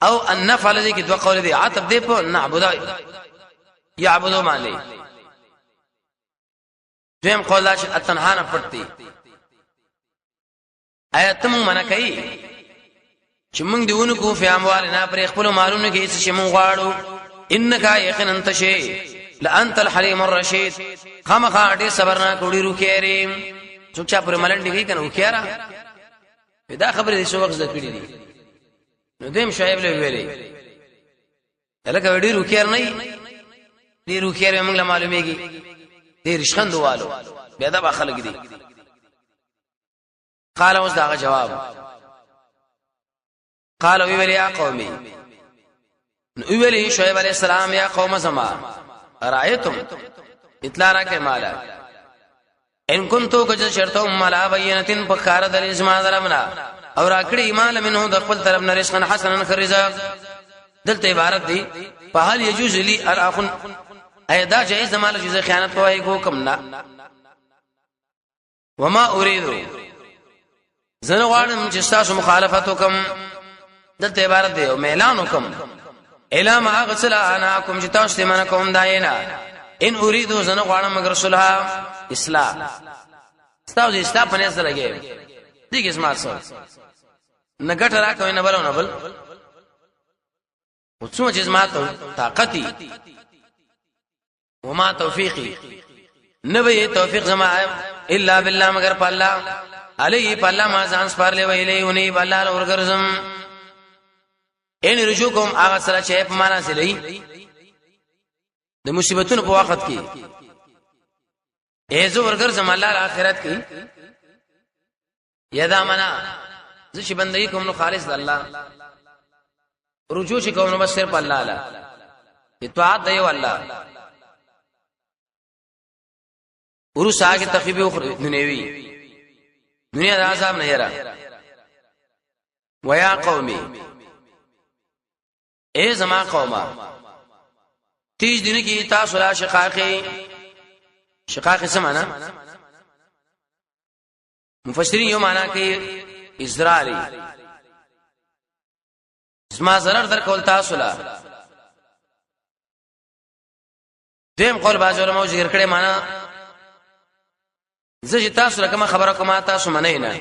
او ان نفعل دې کې دوه قول دي عتب دې په نعبد يعبدوا مالي دیم قول چې اتنهانه پټتي آیت مون منع کوي چې مونږ دیونه کو فی اموالنا پر خپل مالونو کې چې مونږ غواړو انک یقینا انت شی لانت الحلیم الرشید خامخا دې صبرنا کوړي روکېري څوک پر ملنډي کوي کنه وکیرا دا خبره دې شو وخت ذکرې دي نو دیم شعیب له ویلې الکه وړي روکېر نه دې روکېر موږ له معلومیږي دې رشخندوالو بیا دا خلک دي. قال اوس دا جواب قال ویل یا قومي ویل شعیب علیہ السلام یا قوم زما رایتم اطلاع راکه مالا ان کنتو کج شرطو مالا بینتن بخار دل اسما درمنا اور اکړی ایمان منه د خپل طرف نه رزقن حسنا خرزا دلته عبارت دی په حال یجوز لی اراخن ایدا جایز مال چې خیانت کوي کو کم نه وما اريد زنه غواړم چې تاسو مخالفت وکم دلته عبارت دی او اعلان وکم اعلان هغه صلا انا کوم چې تاسو منه کوم داینا ان اريد زنه غواړم مگر صلح اصلاح تاسو اصلاح پنه سره لګي دغه اسمه سره نګټ راکوي نه بلونه بل وڅو چې زما طاقتي وما توفيقي نبي توفيق زما الا بالله مگر په الله علی په الله ما ځان سپارلې ویلې ونی بالله ورګرزم ان رجوع کوم هغه سره چې په معنا سره د مصیبتونو په وخت کې ایزو ورګر زم الله اخرت کې یدا منا ز چې بندګي کوم نو خالص د الله رجوع چې کوم نو بس صرف الله لا اطاعت دی والله ورسا کې تخفیف اخرى دنیوي دنیا د عذاب نه یرا ويا قومي اے زما قومه تیج دن کی تاسو لا شقاق سمانا مفسرین یو معنا کوي ازرالی زما zarar در کول تاسو لا دیم قول باز علماء ذکر کړي معنا زه تاسو لکه خبره کوم تاسو منئ نه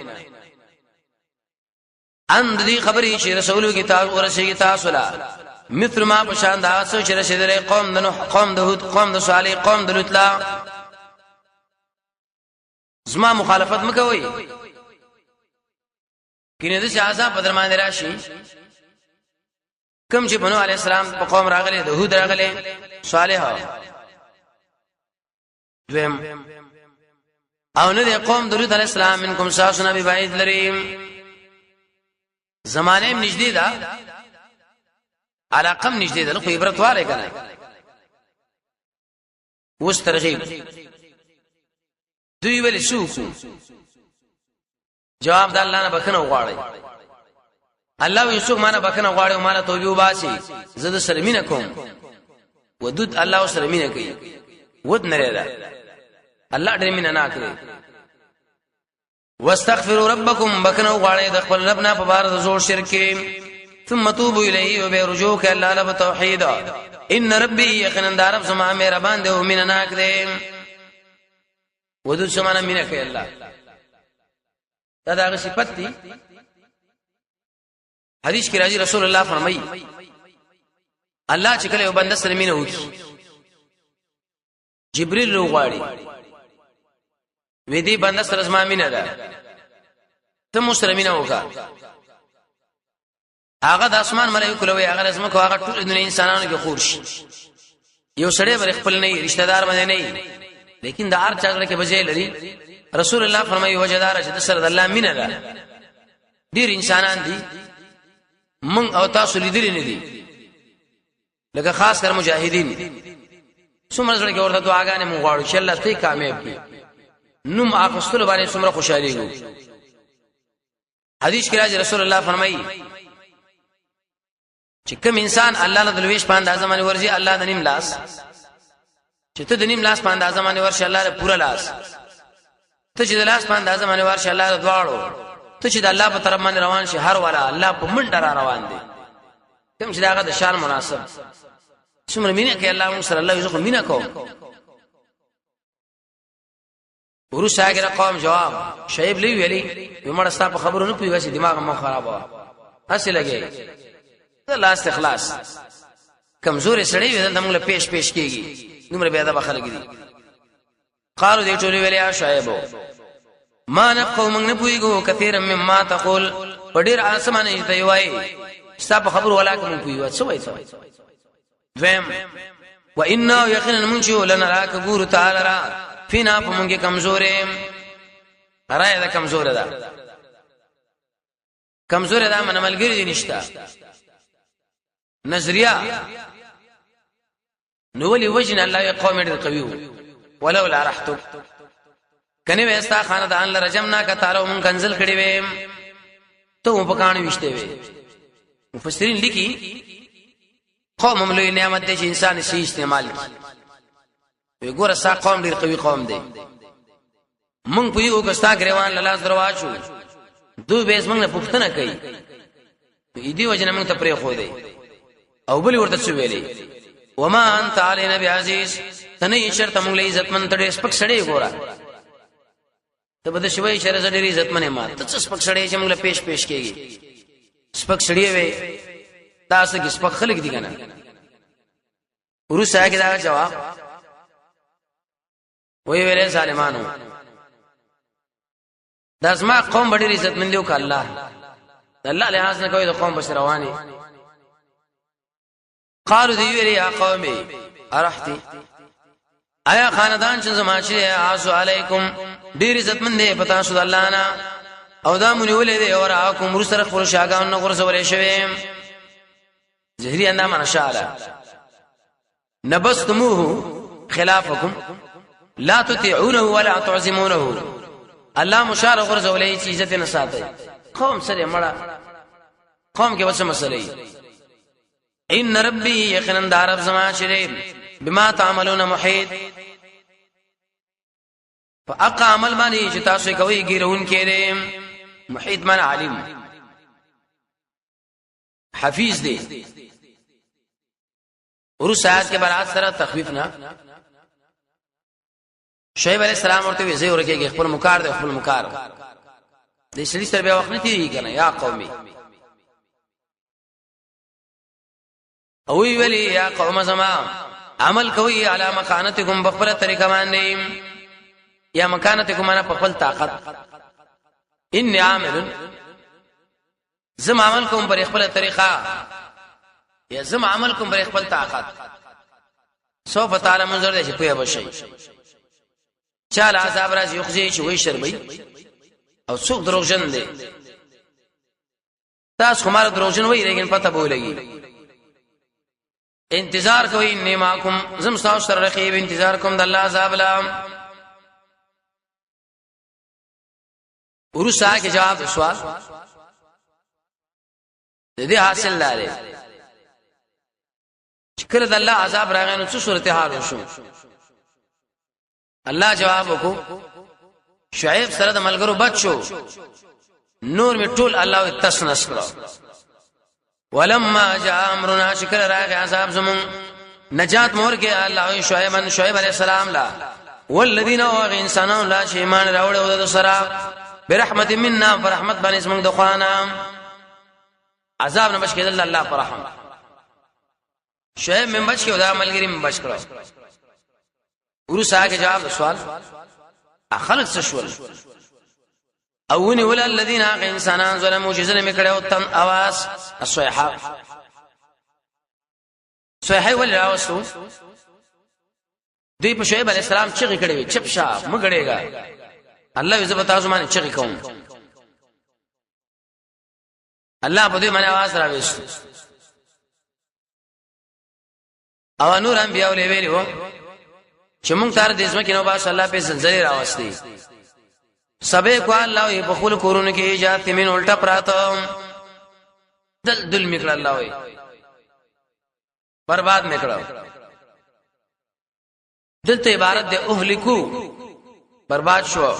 ان دې خبرې چې رسول کی تاسو ورسېږي تاسو لا مثل ما بشان دا څو چې رسېدلې قوم د نوح قوم د هود قوم د صالح قوم د لوط لا زما مخالفت مکوئ کینه د عذاب په درمان راشي کوم چې بنو علی السلام په قوم راغلي د هود راغلي صالح دویم او نه د قوم د لوط علی السلام منکم ساسنا ببعید لریم زمانه نږدې ده علاقم نږدې ده خو عبرت واره کنه وس ترغیب دوی ولې شوکو جواب د الله نه بخنه وغواړي الله یوسف مانه بخنه وغواړي او مانه توبه وباسي زده سره مینه کوم ودود الله سره مینه کوي ود نه لري الله دې مینه نه کوي واستغفروا ربكم بخنه وغواړي د خپل رب نه په بار د زور شرک ثم توبوا الیه وبرجوک الله له توحید ان ربي یقینا دارب سما مهربان دی او مینه ناک دی ودود سمانه مینه کوي الله دا دغه صفت دي حدیث کې راځي رسول الله فرمایي الله چې کله یو بنده سره مینه وکړي جبريل روغاړي وې دې بنده سره زما مینه ده ته مسلمانه وکړه هغه د اسمان ملائکه لوي هغه لازم کو هغه ټول د انسانانو کې خور شي یو سړی بر خپل نه رشتہ دار باندې نه لیکن د هر چاغړه کې بجې لري رسول الله فرمایي وجدار چې د سره د الله مینه ده ډیر انسانان دي من او تاسو لیدل نه دي لکه خاص کر مجاهدین څومره سره کې ورته دعاګانې مونږ غواړو چې الله ته کامیاب کړي نوم اخستلو باندې څومره خوشالي وو حدیث کې راځي رسول الله فرمایي چې کوم انسان الله له دلويش باندې ازمانه ورزي الله د نیم لاس چې ته د نیم لاس باندې ازمانه ورشي الله له پورا لاس ته چې د لاس باندې ازمانه ورشي الله له دواړو ته چې د الله په طرف باندې روان شي هر ولا الله په منډه را روان دي کوم چې داغه د شان مناسب څومره مینه کوي الله موږ سره الله یو ځکه مینه کوو ورسره هغه قوم جواب شعیب لوي ویلي ومړ ستا په خبرو نه پوي واسي دماغ مو خراب و اصل لګي الله استخلاص کمزوري سړی وي د موږ له پیش کیږي نمبر بیا دا بخل کیږي قالو دې ټولې ویلي یا شعیب ما نقو موږ نه پويګو کثیر مما تقول وړي اسمانه دې وای ستا په خبرو ولا کوم پوي و څه وای فهم وانه يقينا منشئ لنا راك غور تعالی را فينا پمږه کمزورې راي دا کمزور ده کمزور ده من ملګری دي نشتا نظریه نو ولي وجن الله يقوم دې قوي ولو لا رحت کني وستا خاندان لرجمنا ک تعالی مون کنزل کړي وې ته په کانو وشته وې مفسرین لیکي قوم مملوی نعمت دې چې انسان شي استعمال وي ګوره سا قوم ډیر قوي قوم دی مونږ په یو کستا غریوان لاس درواچو دوی به زمونږ نه پوښتنه کوي دې وجنه مونږ ته پرې خو دی او بلی ورته څه ویلي وما انت علينا بعزيز تنه شرط مونږ له عزت من ته سپک سړی ګوره ته بده شوي شر زړه عزت منه ما ته سپک سړی چې مونږ له پیش کېږي سپک سړی وي تاسو کې سپک خلک دي کنه ورسره کې دا جواب وی ویلې ظالمانو داسما قوم ډېر عزت مند یو ک الله الله لحاظ نه کوي د قوم بشروانی قالو دی ویلی یا قومي ارحتی آیا خاندان چې زما چې آسو علیکم ډیر عزت مند دی پتا شو الله نه او دا مونږ ولې دی اور اكم رسره خپل شاګان نو ورسولې شوی زهري اندام انشاء نبستموه خلافكم لا تطيعونه ولا تعظمونه الله مشار ورسولې چې عزت نه ساتي قوم سره مړه قوم کې وسه مسلې ان ربي يقينا دار زما شريم بما تعملون محيط فاقع عمل باندې چې تاسو کوي ګیرون کړي محيط من علیم حفیظ دی ورسات کې برات سره تخفیف نه شعیب علیہ السلام ورته وی زه ورکه خپل مکار دی خپل مکار د سړي سره بیا وخت نه تیری کنه یا قومي او ویلی یا قوم زما عمل کوي علی مکانتکم بخبره طریقه باندې یا مکانتکم انا په خپل طاقت ان عامل زم عمل کوم پر خپل طریقه یا زم عمل کوم پر خپل طاقت سوف تعالی منظر دې په بشي چاله عذاب راځي یخزي چې وای شرمي او څوک دروغجن دي تاسو کومه دروغجن وای لیکن پته بولېږي انتظار کوي نیماکم زم تاسو سره رقیب انتظار کوم د الله عذاب لا ورسا کې جواب سوال دې حاصل لاره چې کله د الله عذاب راغی نو څه صورت حال وشو الله جواب وکړو شعیب سره د ملګرو بچو نور می ټول الله تسنس کړو ولما جاء امرنا شکر راغ عذاب زمون نجات مور کې الله شعیب علیہ السلام لا والذین وغ انسانون لا شی ایمان راوړ او د سرا برحمت منا فرحمت باندې اسمن د خوانا عذاب نه بچ کېدل الله پر رحم شعیب من بچ کې دا ملګری من بچ کړو ورسا کې جواب سوال اخلص شول اونی ول الذين انسانان ظلموا جزل میکړو تن आवाज الصيحه صيحه ول راوستو دوی په شعیب علی السلام چې کړي چپ شاپ مګړېګا الله عزت تاسو باندې چې کوم الله په دې باندې आवाज راوېست او نور انبیاء ولې ویلو چې مونږ تر دې ځمکې نو باش الله په زلزلې راوستي سبه کو الله په خپل کورونه کې ایجاد تمن الټا پراته دل میکړه الله وي برباد میکړه دلته عبارت ده اهلکو برباد شو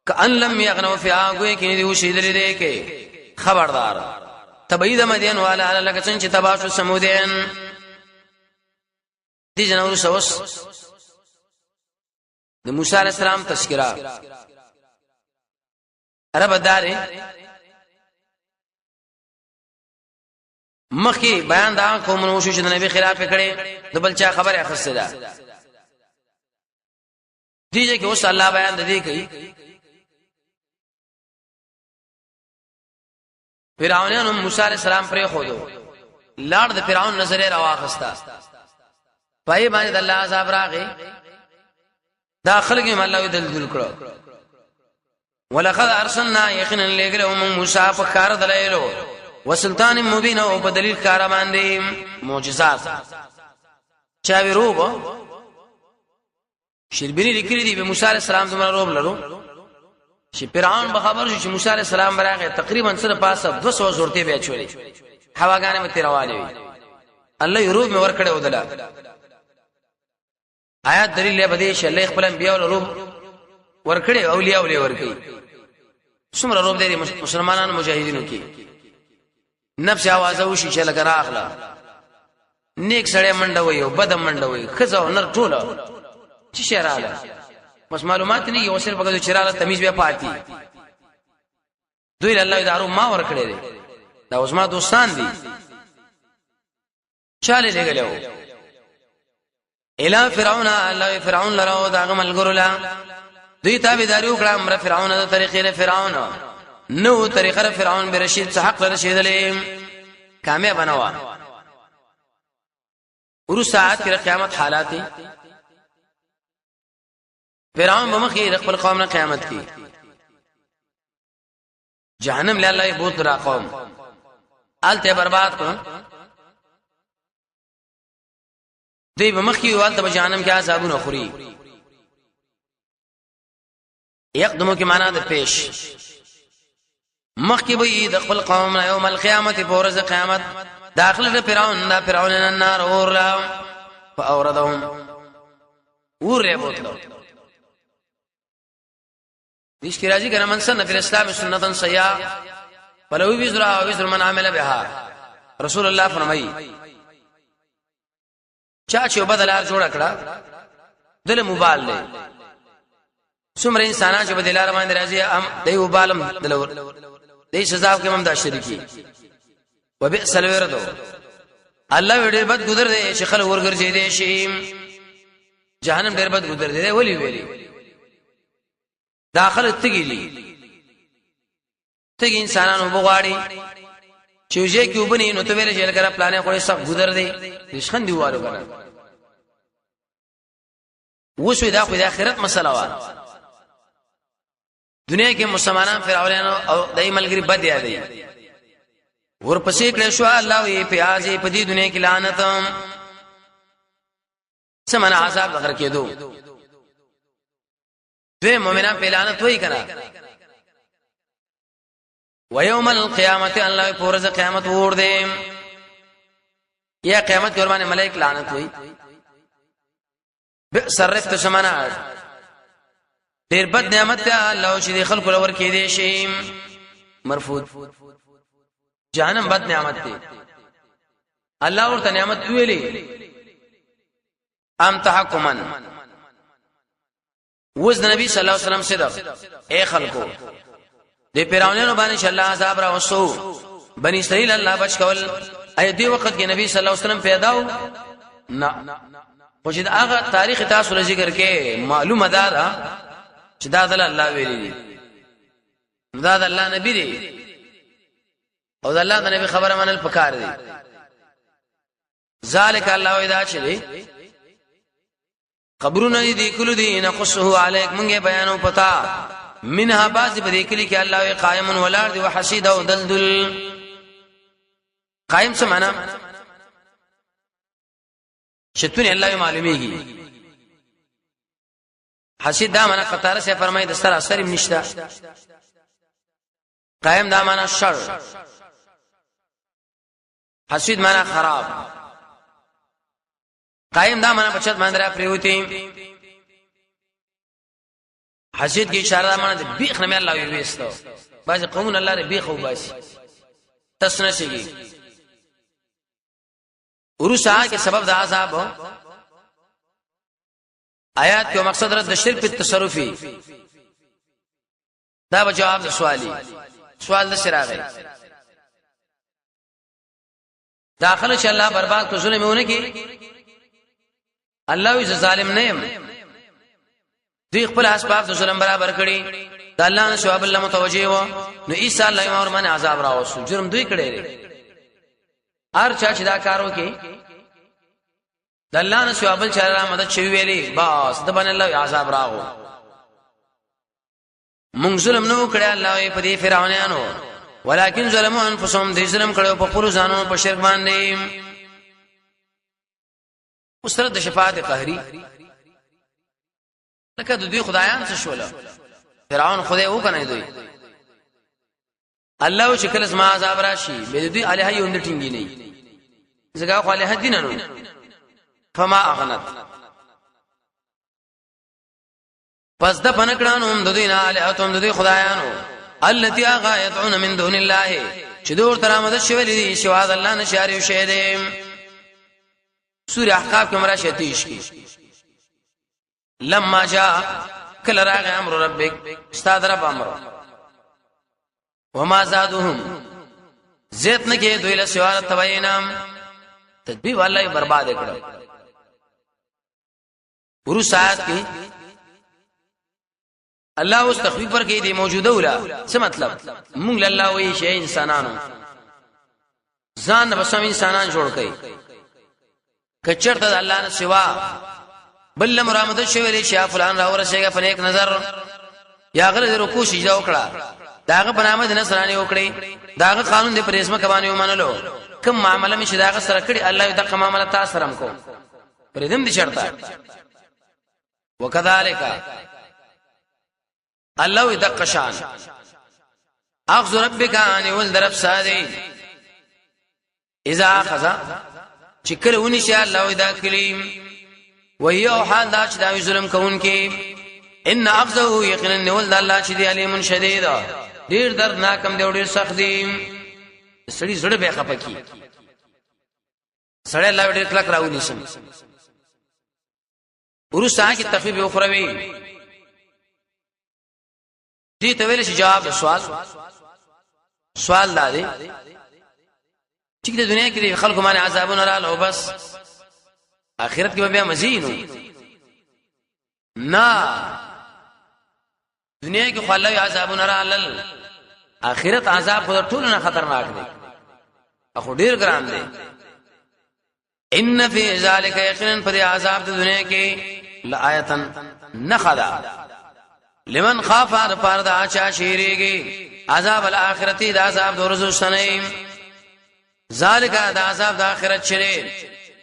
کأن لم یغنوا فی آگوی کی ندیو شیدلی دے کے خبردار تبعید مدین والا علا لکه څنګه چې تباشو سمودین دي جنور سوس د موسی علیہ السلام تذکرہ عرب داري مخکي بیان دا کوم نو شو چې د نبی خلاف کړي د بلچا خبره اخسته ده دیږي کې اوس الله بیان د دې کوي فرعونانو موسی علیہ السلام پرې خودو لاړ د فرعون نظر راواخستا پای باندې د الله عذاب راغی داخل کې الله دل کړو ولقد ارسلنا يقينا لغلهم موسى فخار دلایلو وسلطان مبين او په دلیل کار باندې معجزات چاوي روب شربيني لیکلي دي به موسی عليه السلام زموږ روب لرو چې فرعون به خبر شو چې موسی عليه السلام براغه تقریبا سره پاسه 200 زورتي بیا چولې هواګانې مت روانې وي الله یروب مې ور کړه ودلا آیات دلیل له بده چې الله خپل انبیاء له روب ور کړه اولیاء ولې ور کوي څومره روب دي مسلمانانو مجاهدینو کې نفس आवाज او شي چې لګرا اخلا نیک سړی منډه وي او بد منډه وي خزو نر ټوله چې شراله بس معلومات نه یو صرف هغه چراله تمیز بیا پاتې دوی الله دارو ما ور کړی دي دا اوس ما دوستان دي چاله لګلو اله فرعون الله فرعون لرو دا غمل ګرلا دوی تابعداري وکړه امر فرعون د طریقې فرعون نو طریقه فرعون به رشید حق رشید له کامیاب بنوا ورو ساعت کې قیامت حالات فرعون بمخې خپل قوم نه قیامت کې جهنم له الله بہت را قوم آلته برباد کو دی بمخې والته جهنم کې عذابونه خوري يقدمو کې معنا د پیش مخکې به د خپل قوم نه یوم القیامت پورز قیامت داخله د فرعون النار اورلا فاوردهم ور بوتلو دیش کی راضی کرا من سن فی الاسلام سنتا سیئه فلو وزرها وزر من عمل بها رسول الله فرمایي چا چې بدلار جوړ کړه دل موبال له څومره انسانان چې بدلار باندې راځي هم دی وبالم دلور دی سزا کې هم دا شریکی وبئس الورد الله ډېر بد ګذر دی چې خلک ورګرځي دي شي جهنم ډېر بد ګذر دی ولی ویلي داخله تګي انسانانو بغواړي چوجه کې وبني نو ته ویل جیل کرا پلانې خو سب ګذر دی رښخند دیوالو کنه وشو دا خو د آخرت مسله وا دنیا کې مسلمانان فرعونانو او دای ملګری بد یادي ورپسې کړه شو الله یې پیازې په دې دنیا کې لعنت سمنا عذاب غر کېدو دوی مؤمنان په لعنت وای کړه ويوم القيامه الله پورز قیامت ور دې یا قیامت قربان ملائک لعنت وای بصرفت سمنا ډیر بد نعمت ته الله چې خلق لور کې دي شي مرفوض جهنم بد نعمت دی الله ورته نعمت ویلي ام تحکمن وز نبی صلی الله علیه وسلم صدق اے خلقو دې پیراونانو باندې چې الله عذاب را وسو بنی اسرائیل الله بچ کول اې دې وخت کې نبی صلی الله علیه وسلم پیدا و نه خو چې هغه تاریخ تاسو ذکر کې معلومه ده چې دا د الله ویلي دي دا د الله نبی دی او د الله د نبی خبره منل پکار دي ذالک الله اذا چلی قبرونه دي کلو دي نقصه عليك مونږه بیانو پتا منها باز په دې کلی کې الله قائم ولار دي وحسید او دلدل قائم څه معنا شتون الله معلومیږي حسید دا معنا قطاره سے فرمایي د سر اثر نشتا قائم دا معنا شر حسید معنا خراب قائم دا معنا بچت باندې را پریوتی حسید کی اشاره معنا د بیخ نه الله وی وستو باز قوم الله ر بیخ او باش تسنسیږي ورسا کې سبب د عذاب آیات کې مقصد رد د شرک په تصرفي دا به جواب د سوال د سراغي داخله چې الله برباد کو ظلمونه کې الله وی ظالم نه يم دوی خپل اسباب د ظلم برابر کړي د الله نه ثواب الله متوجي و نو عيسى الله اور من عذاب راوسو جرم دوی کړي هر چا چې دا کارو کې د الله نه ثواب چا مدد شوی ویلي بس د باندې الله عذاب راغو مونږ ظلم نو کړی الله په دې فرعونانو ولكن ظلموا انفسهم دې ظلم کړو په خپل ځانونو په شرک باندې اوسره د شفاعت قهري لکه دوی خدایان څه شول فرعون خدای و کنه دوی الله چې کله ما عذاب راشي به دوی الها یوند ټینګی نه زګه خو الها دینانو فما اغنت پس د پنکړانو د دوی نه الهاتم د دوی خدایانو التي اغایتون من دون الله چې دور تر آمد شوی دي شواذ الله نشاری شه دي سوره احقاف کې مرا شتیش کی لما جاء کل راغ امر ربک استاد رب امر وما زادهم زیت نه کې دوی له سوال توینام تدبیر والله برباد کړه ورو سات کې الله اوس تخفیف پر کې دی موجوده ولا څه مطلب مونږ الله وایي شي انسانانو ځان بسم انسانان جوړ کړي کچرته د الله نه سوا بل مرامت شوی لري چې فلان را ورسېګه په نیک نظر یا غل رکوع سجده وکړه داغه بنامه د نصرانی وکړي داغه قانون د پرېسمه کوي ومنلو کوم معاملې مشه داغه سره کړي الله دې دغه معاملې تاسو سره کو پرېدم دي شرطه وکذالک الله يدق شان اخذ ربك ان ولد رب سادي اذا اخذ چکل ونی شاء الله اذا کلیم وهي حال دا چې دا ظلم کوونکی ان اخذه یقینا ولد الله چې دی علیم شدید ډیر دردناکم دی ډیر سخت دی سړی زړه به خپکی سړی الله ډیر کلک راونی سم ورسته کی تخفیف اخروی دې ته ویل شي جواب سوال دا دی چې د دنیا کې خلکو باندې عذابونه رااله او بس آخرت کې به بیا مزینو نه دنیا کې خلای عذابونه رااله آخرت عذاب خو ټول نه خطرناک دی اخو ډیر ګران دی ان فی ذلک یقینا پر عذاب د دنیا کې لآیتن نخدا لمن خاف فرد اچا شیریږي عذاب الاخرتی د عذاب د ورځو سنیم ذالک د عذاب د اخرت شری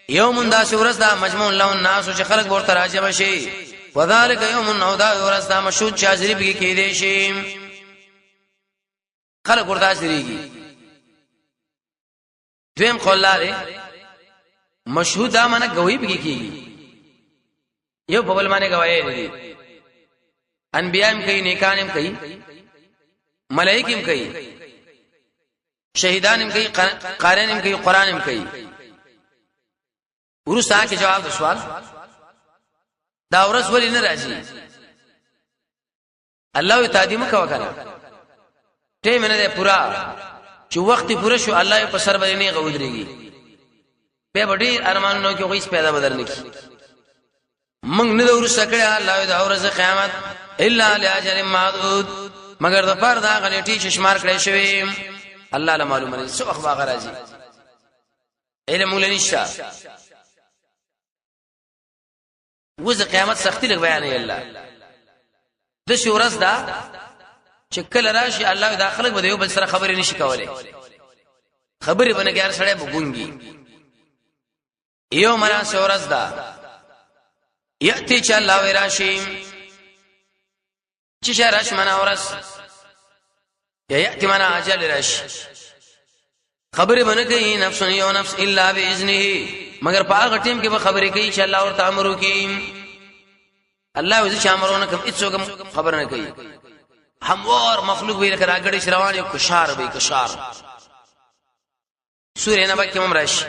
یوم دا ورځ دا مجموع له الناس چې خلق ورته راځي شي وذالک یوم نو دا ورځ دا مشهود چې حاضری به کې دي شي خلق ورته حاضریږي دویم قول لاره مشهود دا معنی گواہی به کیږي یو په بل معنی گواہی دي انبیاء کوي نیکانم کوي ملائکیم کوي شهیدانم کوي قارینم کوي قرانم کوي ورسته کې جواب د سوال دا ورځ ولې نه راځي الله تعالی مکو کنه ټیم نه پورا چې وخت پوره شو الله په سر باندې نه غوډريږي به وړي ارمانونو کې هیڅ پیدا بدل نه کی موږ نه ورسته کړه الله د ورځ قیامت الا لاجل معدود مگر د پر دا غلطي چې شمار کړی شوی الله له معلومه نه څو اخبار راځي علم ولنشا وز قیامت سختی لګ بیان یې الله د شورس دا چې کله راشي الله داخلك بده یو بل سره خبرې نشي کولای خبرې باندې ګار سره بګونګي یو مرا شورس دا یاتی چې الله وراشي چې شراش منا ورس یاتی منا اجل راشي خبرې باندې کوي نفس یو نفس الا باذنه مگر په هغه ټیم کې به خبرې کوي چې الله ورته امر وکړي الله وځي چې امرونه کوم هیڅ خبر نه کوي هموار مخلوق ویل کرا غړي شروان یو کشار به کشار سورې نه باندې کوم راشي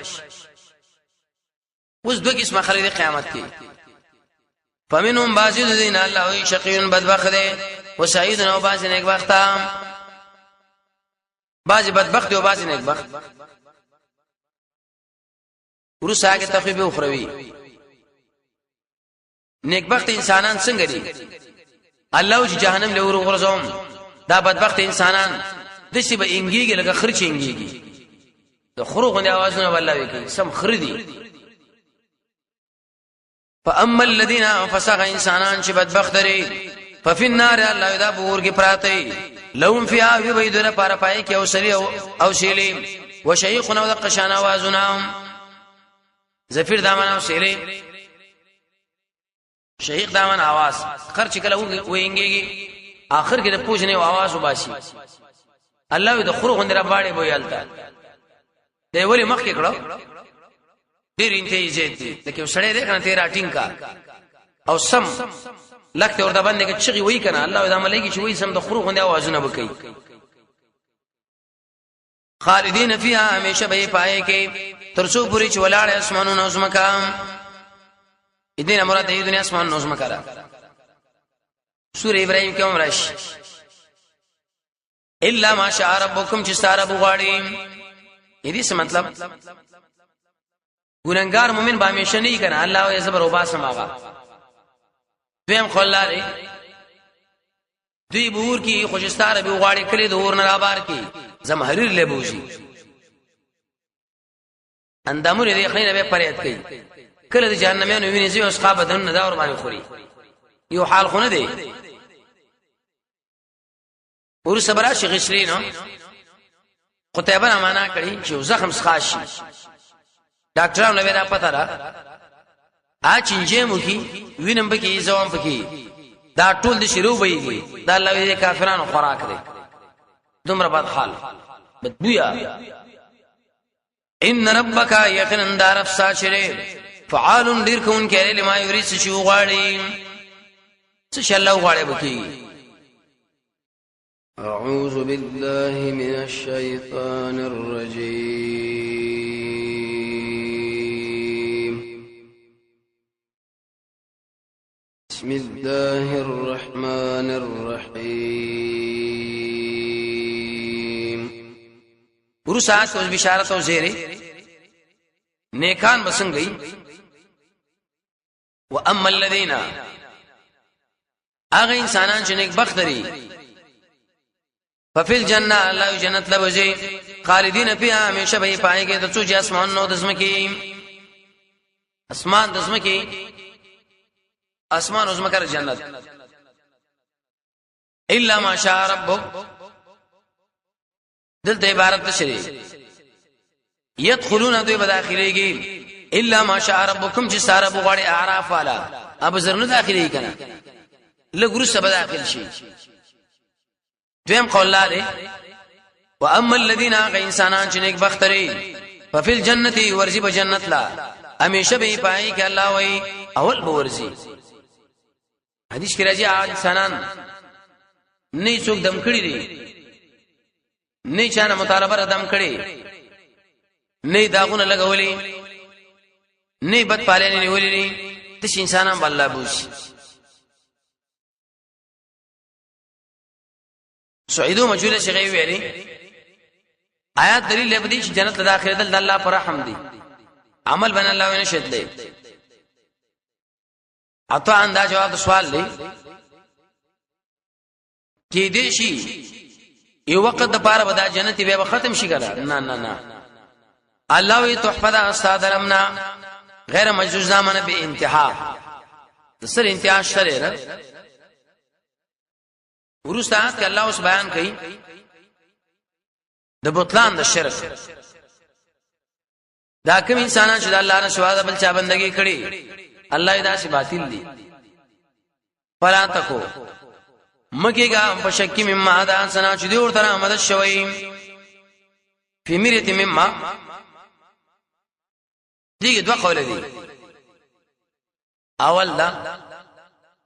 اوس دوه قسمه خلک قیامت کې فمنهم بعض الذين الله شقي بدبخت وسعيد او بعض نیک بخت بعض بدبخت او بعض نیک بخت ورسره کې تخفیف اخروی نیک بخت انسانان څنګه دي الله چې جهنم له ورغورځوم دا بدبخت انسانان دشي به انګيږي لکه خرچ انګيږي د خروغ نه आवाजونه والله کوي سم خردي فاما الذين فسق انسانان چې بدبخت لري ففي النار الله دا بور کې پراته لهم فيها يبيدون پر پای کې او سري او شيلي وشيخنا وقشان आवाजنا زفير دامن او شيلي شهيق دامن आवाज خرچ کله وینګيږي اخر کې د پوښنه आवाज وباسي الله د خروغ اندره باړې بویالتا دی ولی مخ کې کړه ډیر انتهي زیات دي سړی دې کنه تیرا ټینګه او سم لکه ورته باندې کې چغي وای کنه الله د عملي کې چې وای سم د خروغ اندره आवाजونه وکي خالدین فیها همیشه به پای کې ترڅو پوری چې ولاړ اسمانونو زمکا دین مراد دی دنیا اسمان نوزم کرا سورہ ابراہیم کې عمرش الا ما شاء ربکم چې ستاره بغاړي دې څه مطلب ګورنګار مومن به همیشه نه کنه الله یې صبر او باسم آغا دویم خلاري دوی بور کی خوشستاره بغاړي کړي د اور نه رابار کی زمحریر له بوجي اندامونه دې خلینه به پریاد کوي کله د جهنميانو ویني زی اوس قابدن نه دا ور باندې خوري یو حال خونه دی ور صبره شي غشرینو قتيبه معنا کړي چې زخم ښخاشي ډاکټرانو له وینا پتا را ا چنجه مخي وینم بکی زوم پکې دا ټول د شروع ویږي دا الله دې کافرانو خوراک دی دومره بد حال بدبویا ان ربک یقینا دار فساشره فعال دیر کون کړي لما یرید شو غاړي څه شلو غاړي بکی أعوذ بالله من الشيطان الرجيم بسم الله الرحمن الرحيم ورسات او بشارت او زیره نیکان بسنګي واما الذين اغه انسانان چې نیک بخت لري ففل جنة الله جنت لبوزي خالدين فيها همیشه به پایږي د څو اسمان نو دسمکی اسمان دسمکی اسمان او زمکر جنت الا ما شاء ربك دلته عبارت شری يدخلون دوی بداخليږي الا ما شاء ربكم چې ساره بغړي اعراف والا اب زرنه داخلي کنه لګرو سبا داخل شي دویم قول لاره واما الذين انسانان چې نیک بخت لري ففي الجنه ورزي بجنت لا همیشه به پای کې الله وای اول به ورزي حدیث کې راځي انسانان نه څوک دم کړی دي نه چانه مطالبه دم کړی نه داغونه لګولې نه بد پالنه نیولې د انسانان بل الله بوش سعیدو مجهوله شغی ویلي آیات دلیل لبدی چې جنت داخله دل الله پر رحم دی عمل بن الله ونه شد دی اته اندا جواب سوال دی کې دې شي یو وخت د پاره ودا جنت به ختم شي کړه نه الله وی تحفه د استاد رمنا غیر مجوز زمانه به انتها سر انتها شره ورستات ک الله اوس بیان کړي د بوتلان د شرک دا کوم انسانان چې د الله نه سوا بل چا بندگی کړي الله دا سي باطل دي پلا تکو مګيګا په شکی مما دا سنا چې دی ورته مدد شوي په میرته مما دي دوه قول دي اول دا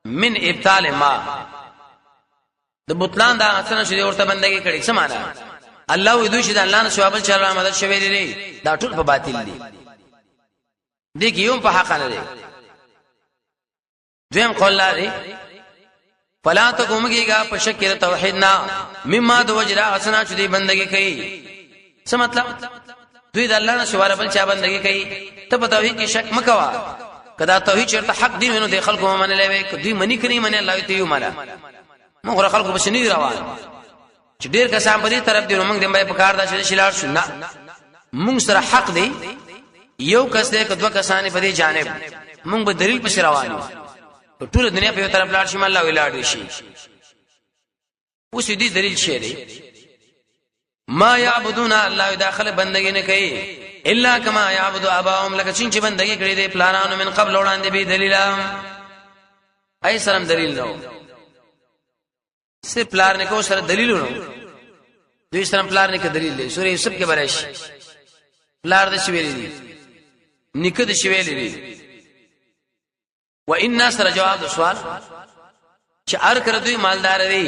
من ابطال ما د بوتلان دا اسنه چې ورته بندګي کړي څه معنا الله وی دوی چې د الله نه ثواب چل را مدد شوی دی دا ټول په باطل دي دي کیوم په حق نه دي دویم قول لري فلا تقومګيګه په شکر توحید نه مما د وجرا اسنه چې دی بندګي کوي څه مطلب دوی د الله نه ثواب بل چا بندګي کوي ته په توحید کې شک مکوا کدا توحید چرته حق دی نو د خلکو منلې وي دوی منی کړي منه الله ته یو مالا موږ خلکو په شنی روان چې ډیر کسان په دې طرف دی موږ دې په کار دا چې شلار شو نه موږ سره حق دی یو کس دې کدو کسان په دې جانب موږ به دلیل په روان یو په ټول دنیا په یو طرف لاړ شي الله ویلاړ شي اوس دې دلیل شي دی ما يعبدون الله داخله بندګي نه کوي الا كما يعبد اباهم لکه چې بندګي کړي دي پلانانو من قبل وړاندې به دلیل اي سلام دلیل نو سے پلار نے کو سره دلیل نو دوی سره پلار نه کې دلیل دی سورې یوسف کې برش پلار د شویلې دي نکه د شویلې دي و ان سره جواب سوال چې ار کړ دوی مالدار دي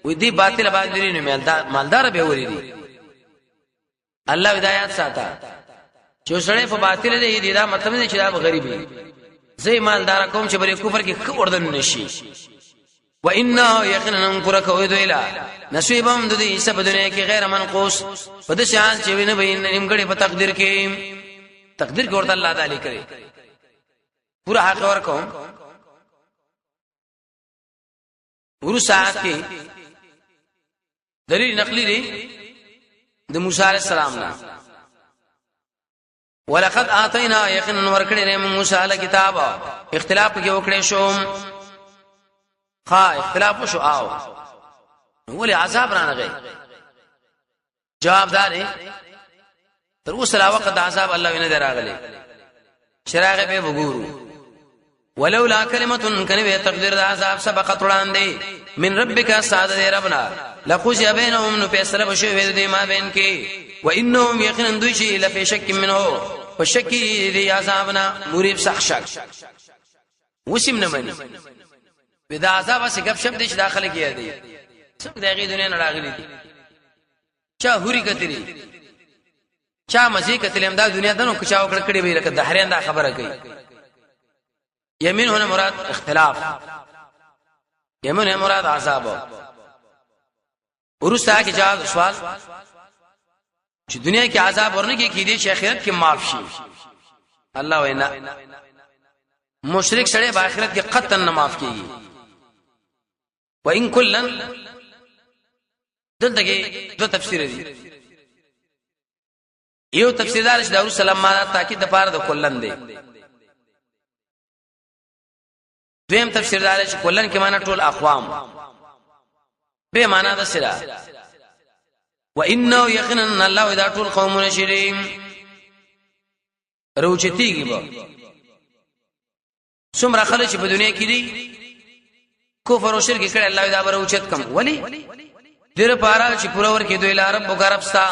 وې دي باطل باندې نه مالدار به وري دي الله هدایت ساته چې سره په باطل دي دا مطلب نه چې دا غریب دي زي مالدار قوم چې بری کفر کې کوردن نشي وانه یقینا پر کو دویلا نصیبم د دې سبب دنیا کې غیر منقوص په د شان چې ویني به نیمګړي په تقدیر کې ورته الله تعالی کوي پورا حق ورکو ورسات کې دلیل نقلی دی د موسی علی السلام نه ولقد اتینا یقینا ورکړې موسی علی کتاب اختلاف کې وکړې شو اختلاف شو ولې عذاب رانغی جواب دار تر اوسه لا وخت عذاب الله ویني دراغلی شراغه به وګورو ولولا كلمه كنوي تقدير العذاب سبقت وړاندې من ربك سعد ربنا لقضي بينهم نو فیصله بشو دې ما بین کې وانهم يقينا دوشي لفي شك منه وشك دي عذابنا مريب شک وسم نه مني بدا عذاب سے گپ شپ دې داخله کیه دي څوک دغه دنیا نه راغلي دي چا هوري کتري چا مزي کتل امداد دنیا دنو کچا وکړه کړي وی لکه دهریان دا خبره کوي یمین هنا مراد اختلاف یمین هنا مراد عذاب ورسته کې جواب سوال چې دنیا کې عذاب ورنه کې کیدی چې آخرت کې معاف شي الله وینا مشرک سره په آخرت کې قطن نه معاف کیږي وان کلن دلته کې دو تفسیر دي یو تفسیر دار چې داوود سلام ما تاکید د پاره د کلن دی دویم تفسیر دار چې کلن کې معنا ټول اقوام به معنا د سره وانه یقینا الله اذا ټول قوم نشریم روچتیږي به څومره خلک په دنیا کې دي کفر او شرک کړي الله دا بروچت کم ولی دیر پارا چې پورا ور کې دوی لارب وګرب ستا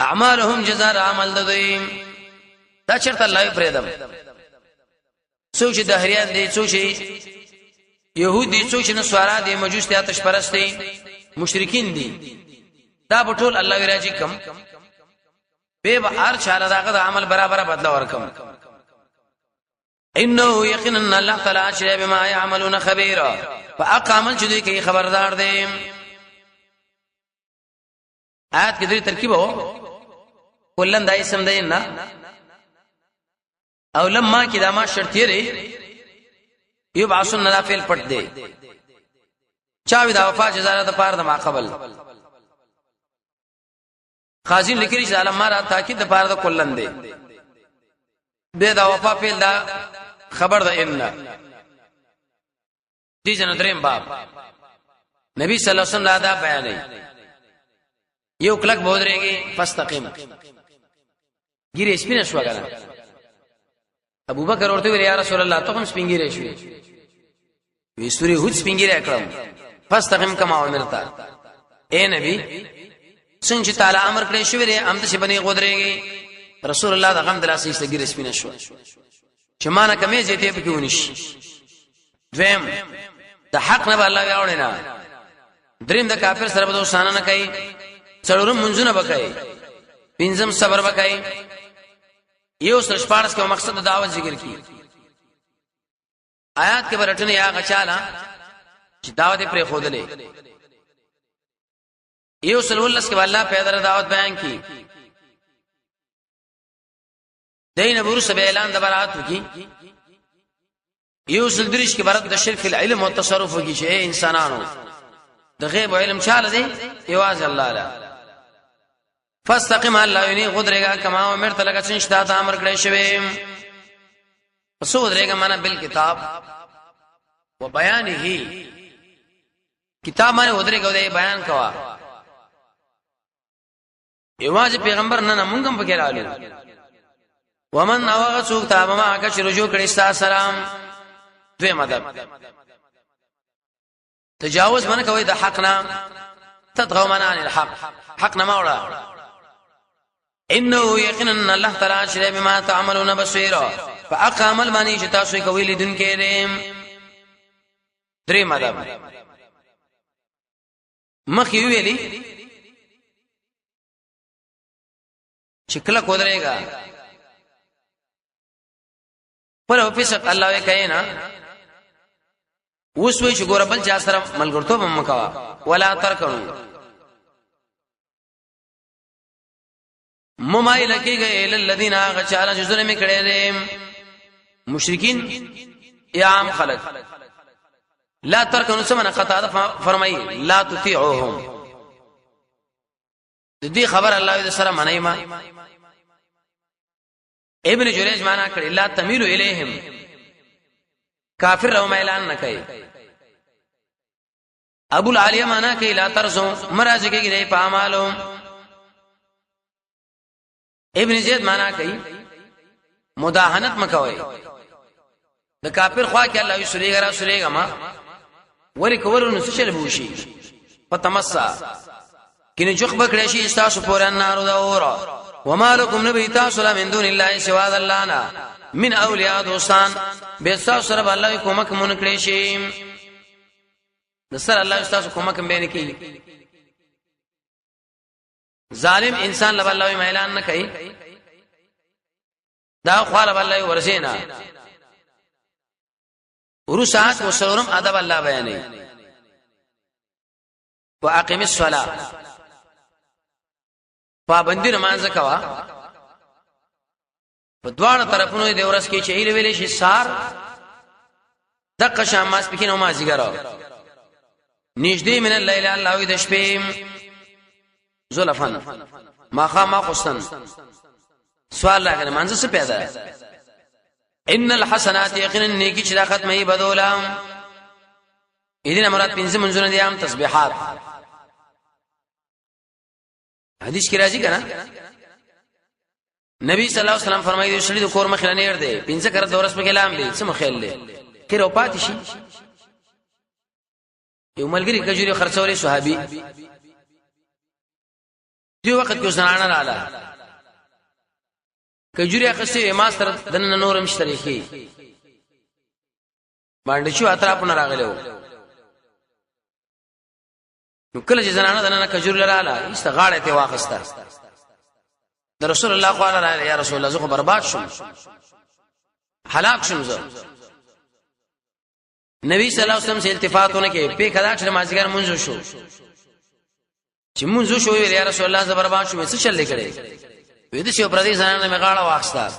اعمالهم جزاء عمل دوی دا چرته الله پرېدم سوچ دهریان دي سوچ يهودي سوچ نسوارا دي مجوس ته آتش پرست دي مشرکین دي دا بټول الله راځي کم به هر چاله داغه عمل برابر بدلا ورکم انه یقینا الله تعالی شی بما يعملون خبيرا فاقام چې دوی کوي خبردار دي آیات کې درې ترکیب هو کلن دای اسم دی نه او لما کې دا ما شرطیه لري یو باسن نافل پټ دی چاوي دا وفا جزاره د پاره د ما قبل خازن لیکري چې علامه را تاکید د پاره د کلن دی به دا وفا پیل دا خبر ده ان دي جن دریم باب نبی صلی الله علیه وسلم دا بیانې یو کلک بودريږي فاستقیم ګیره سپینه شو غلا ابو بکر ورته ویل یا رسول الله ته هم سپینګیره شو وی سوري هوت سپینګیره کړم فاستقیم کما امرتا اے نبی څنګه تعالی امر کړی شو ویل امد شي بني غودريږي رسول الله د غم دلاسي سګیره سپینه شو چې معنا کمې زیته په کې ونیش دویم د حق نه الله ویاوړي نه دریم د کافر سره به دوسانه نه کوي څلورم منځونه وکړي پنځم صبر وکړي یو سر شپارس کو مقصد د دعوت ذکر کی آیات کې برټنه یا غچالا چې دعوت پرې خودلې یو سر ولس کې الله پیدا دعوت بیان کی دین ورس به اعلان د برات کی یو سر درش کې برات د شرک العلم او تصرف کی چې انسانانو د غیب علم چاله دی یواز الله لا فاستقم الله یني غدرګه کما امر تلګه څنګه ته امر کړی شوی پسو درګه معنا بل کتاب و بیانه کتاب باندې غدرګه دی بیان کوا یواز پیغمبر نه مونږم پکې رالو ومن اوغه څوک ته ما کا چې رجوع کړي سلام دوی مدد تجاوز باندې کوي د حقنا تطغوا من عن الحق حقنا ما وړه انه یقینا الله تعالی شری بما تعملون بصیر فاقام المانی چې تاسو کوي لیدون کې درې مدد مخ یې ویلي چې کله کو درېګا پر اوفیسق الله یې کینا اوس وی چې ګور بل چا سره ملګرتوب مکوا ولا ترکنو ممایل کېږي ال الذين غچاله جزره می کړي دي مشرکین یا عام خلق لا ترکنو سمنا قطع فرمایي لا تطيعوهم د دې خبر الله دې سره منای ما ابن جریج معنا کړي لا تمیلو الیهم کافر رو اعلان نه کوي. ابو العالیہ معنا کوي لا ترزو مرز کېږي په اعمالو. ابن زید معنا کوي مداهنت مکوي د کافر خوا کې الله یسریګا را سریګا ما ولی کول نو څه چل بوشي فتمسا کینه چخ بکړی شي تاسو پورې نارو دا اور وما لكم نبي تاسو من دون الله سوا الله من اولیاء دوستان به تاسو سره الله کومک مونږ کړی شي نصر الله تاسو کومک به نه کوي. ظالم انسان له الله اعلان نه کوي دا خو له الله ورسینا ورسات وسلام ادب الله بیانې واقم الصلاه پابندی نماز کوا په دواړو طرفونو د ورځ کې چې ویلې شي سار دغه شاماس پکې نو ما زیګرو نږدې من الليل الله د شپې زلفن ما خامہ قسن سوال راغلی منځ څه پیدا ان الحسنات یقینا نیکی چې ختمه بدولا اذن مراد پنځه منځونه دي عام تسبیحات حدیث کې راځي کنه نبی صلی الله علیه وسلم فرمایي چې د کور مخ نه دی پنځه کړه دورس په کلام دی څه مخېل دی کړه او پاتې شي. یو ملګری کجوري خرڅولې صحابي دی وخت کې زنانه رااله کجوري اخستې ماستر دنه نورم شریکي باندې شو اطرافونه راغلو نو کله چې زنانه دنه کجور لراله استغاړه ته واخسته د رسول الله صلی الله علیه یا رسول الله زه برباد شوم هلاک شوم زه. نبی صلی الله علیه وسلم سے التفاتونه کې په کدا چې مازیګر منځو شو چې منځو شو یا رسول الله زه برباد شوم څه چل کړي وې د شو پردي زنانه می غاړه واخسته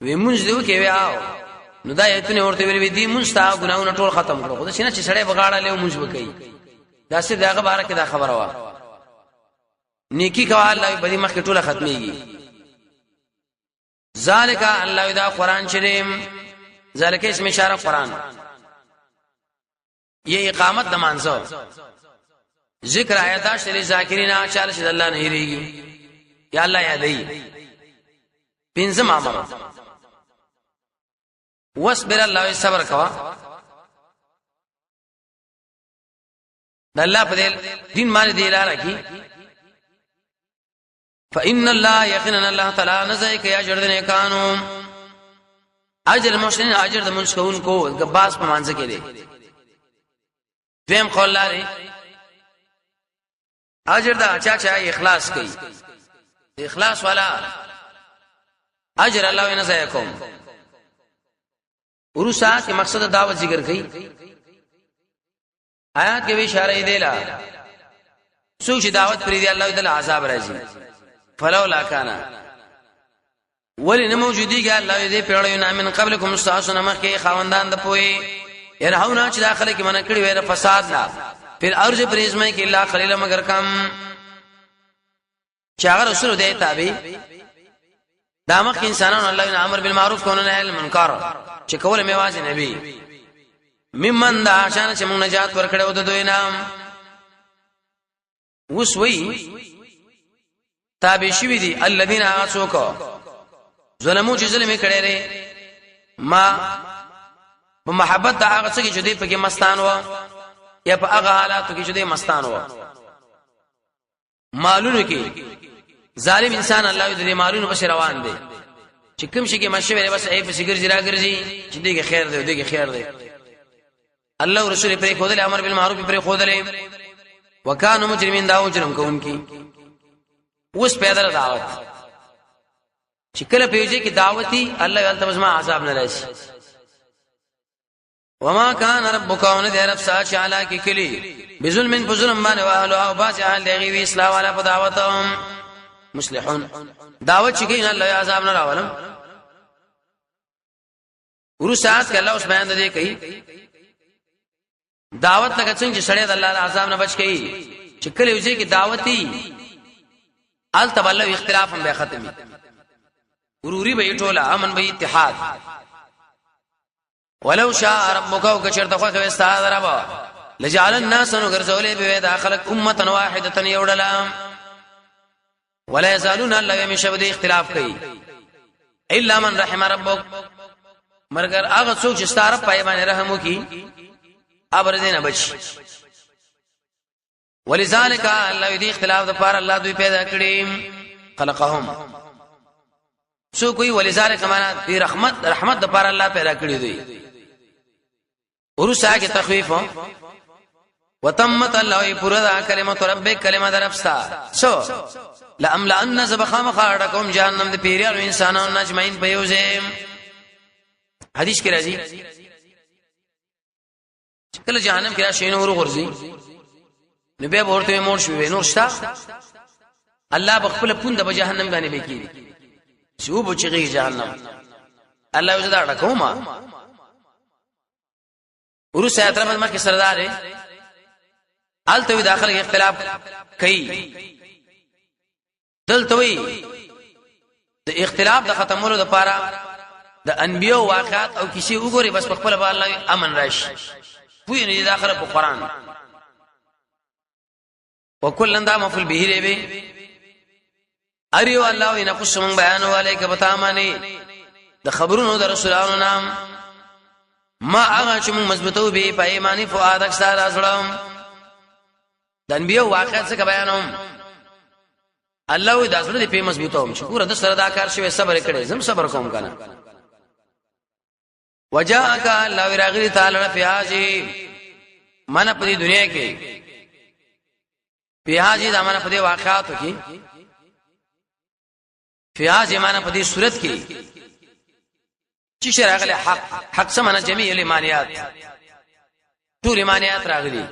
وې منځ دیو کې ویاو نو دا ایتونه ورته ویل دي منځ تا ګناونه ټول ختم کړو خو دا شنه چې سړی بغاړه له منځ وکي دا څه دغه باره کې دا خبره وا نیکی کوا الله بدی مخ ټوله ختميږي. ذالک الله دا قران شریم ذالک اسم اشاره قران یہ اقامت د مانزو ذکر آیات شری ذاکرین اچال شد الله نه ریږي یا الله یادای پنځم امر واصبر الله صبر کوا د الله په دین باندې دی لاره کی فإن الله يقينا الله تعالی نزيك يا اجر نه کانو اجر محسنین اجر د منشکون کو غباس په مانځ کې دي دیم قول لري اجر دا چا اخلاص کوي اخلاص والا اجر الله نه ځای کوم ورسا کې مقصد دعوت ذکر کوي آیات کې به اشاره دی لا سوچ دعوت پری دی الله تعالی عذاب راځي فلولا کانا ولی نه موجودیږي الله دې پیړیو نه من قبلکم استاسن مخکې خواندان د پوي يرهونه چې داخله کې منع کړی وې فساد نه پھر ارج پرېزمه کې الله خلیل مگر کم چاغ رسول دې تابع دامه انسانانو الله نه امر بالمعروف کو نه المنکر چې کول میواز نبی ممن دا شان چې موږ نجات ورکړو د دوی نام وسوي تابع شوی دي الذين اسوکو ظلمو چې ظلم کړي لري ما په محبت دا هغه څه چې دوی پکې مستان و یا په هغه حالاتو کې چې دوی مستان و مالونو کې ظالم انسان الله دې مالونو په روان دي چې کوم شي کې مشوره بس ای په سیګر زرا ګرځي چې دې خیر دی دې خیر دی الله رسول پر خود له امر بالمعروف پر خود له وکانو مجرمین دا وجرم کوونکی اوس پیدا دعوت چې کله پیږي کې دعوتي الله تعالی تبسما عذاب نه راشي وما كان ربك ان ذرب ساش على كلي بظلم بظلم من واهله او باج اهل دغي اصلاح ولا دعوتهم مصلحون دعوت چې کین الله عذاب نه راولم ورسات کله اوس بیان ده کوي دعوت لکه څنګه چې سړی د الله عذاب نه بچ کی چې کله یوځي کې دعوتي ال تبلو اختلاف هم به ختمي وروري به ټوله امن به اتحاد ولو شاء ربك وكشرت خو استاد رب لجعل الناس نغرزولې به داخلك امه واحده يودلا ولا يزالون الا يمشوا دي اختلاف کوي الا من رحم ربك مرګر هغه څوک چې ستاره پای باندې رحم وکي ابر دینه بچ ولذلك الله يدي اختلاف د پار الله دوی پیدا کړی خلقهم سو کوئی ولذلك معنا دی رحمت د پار الله پیدا کړی دوی ورسا کې تخفیف وتمت الله پورا کلمت ربک کلمه درفستا سو لاملأن زبخام خاړکم جهنم د پیریانو انسانانو اجمعین په یوځه حدیث کې راځي کله جهنم کې راشي نور غرزي نو به ورته مور شوی نور شتا الله بخپل پوند په جهنم باندې بکی شو بچی جهنم الله وزدا ډکوما ورسه اترمن مکه سردار آلته داخله اختلاف کوي دلته وی د اختلاف د ختمولو لپاره د انبیو واقعات او کیسې وګوري بس په خپل الله امن راشي پوی نه داخله په قران وکلن دا مفعول به ری اریو الله ان قسم بیان علیک بتامانی د خبرونو د رسولانو نام ما هغه چې موږ مضبوطو به په ایمانی فؤادک سره اسلام د انبیو واقعات څخه بیانوم الله وی داسره دی په مضبوطوم چې پورا د سره دا کار شوی صبر کړي زم صبر کوم کنه وجاءک الله وراغلی تعالی فی هذه من په دنیا کې په هذه زمانه په واقعاتو کې په هذه زمانه په صورت کې چې شرغله حق سمانه جميع الایمانیات ټول ایمانیات راغلي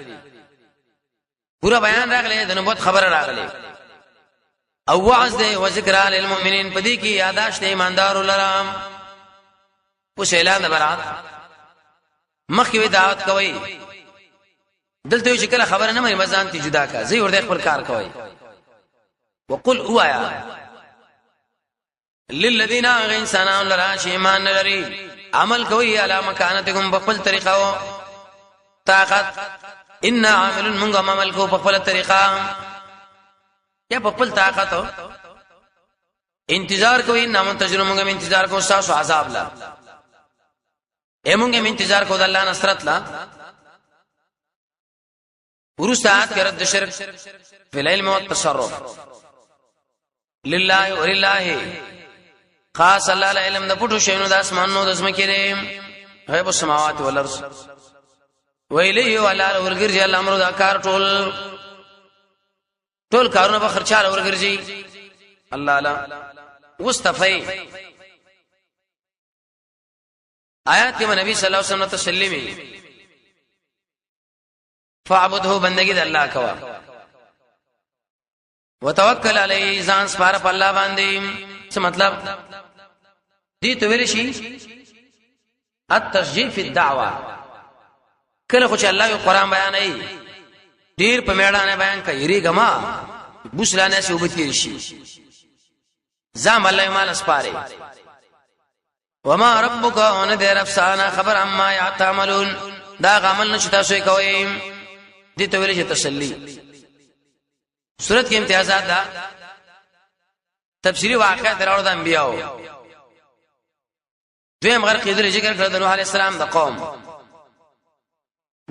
پورا بیان راغلی د نبوت خبر راغلی او وعظ دی او ذکر للمؤمنین پدې کې یاداش د ایماندارو لرام او اعلان برات مخکې دعوت کوي دلته چې کله خبر نه مې مزان تی جدا کا زی ورته خپل کار کوي وقل اوایا للذین انسانان لراش ایمان لري عمل کوي علی مکانتکم بخپل طریقو طاقت ان عامل من عمل کو بخپل طریقه یا بخپل طاقت انتظار کوي ان منتظر موږ انتظار کو تاسو عذاب لا ایمونګه انتظار کو د الله نصرت لا ورسات کرد د شرک فی العلم والتصرف لله ولله خاص الله العلم د پټو شینو د اسمانونو د زمکې لري غیب السماوات والارض ویلی ولا ورګرځي الله امر دا کار ټول کارونه به خرچاله ورګرځي الله لا واستفی آیات کې نبی صلی الله علیه وسلم تسلیمی فعبده بندگی د الله کوا وتوکل علی ځان سپاره په الله باندې څه مطلب دې ته ویل شي التشجيع فی الدعوه کله خو چې الله یو قران بیانوي ډیر په میړانه بیان کوي ریګما بوسلانه سي وبتیر شي زام الله مال سپاره وما ربک ان دې رفسانا خبر عما يعملون دا عمل نشتا سوی کوي دې ته ویل شي تسلی سورۃ کې امتیازات دا تفسیری واقعات راوړل د انبیاء دویم غرق دې ذکر کړل د نوح علی السلام د قوم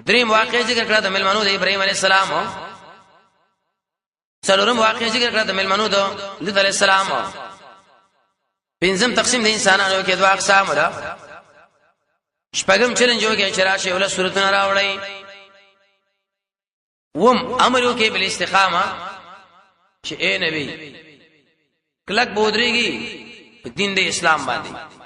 دریم واقع ذکر کړل د ملمنو د ابراهیم علی السلام څلورم واقع ذکر کړل د ملمنو د لوط علی السلام پنځم تقسیم د انسانانو کې دوه اقسام را شپږم چیلنج وکړي چې راشه ول سورتونه راوړی وم امر وکړي بل استقامه چې اے نبی کلک بودريږي په دین د اسلام باندې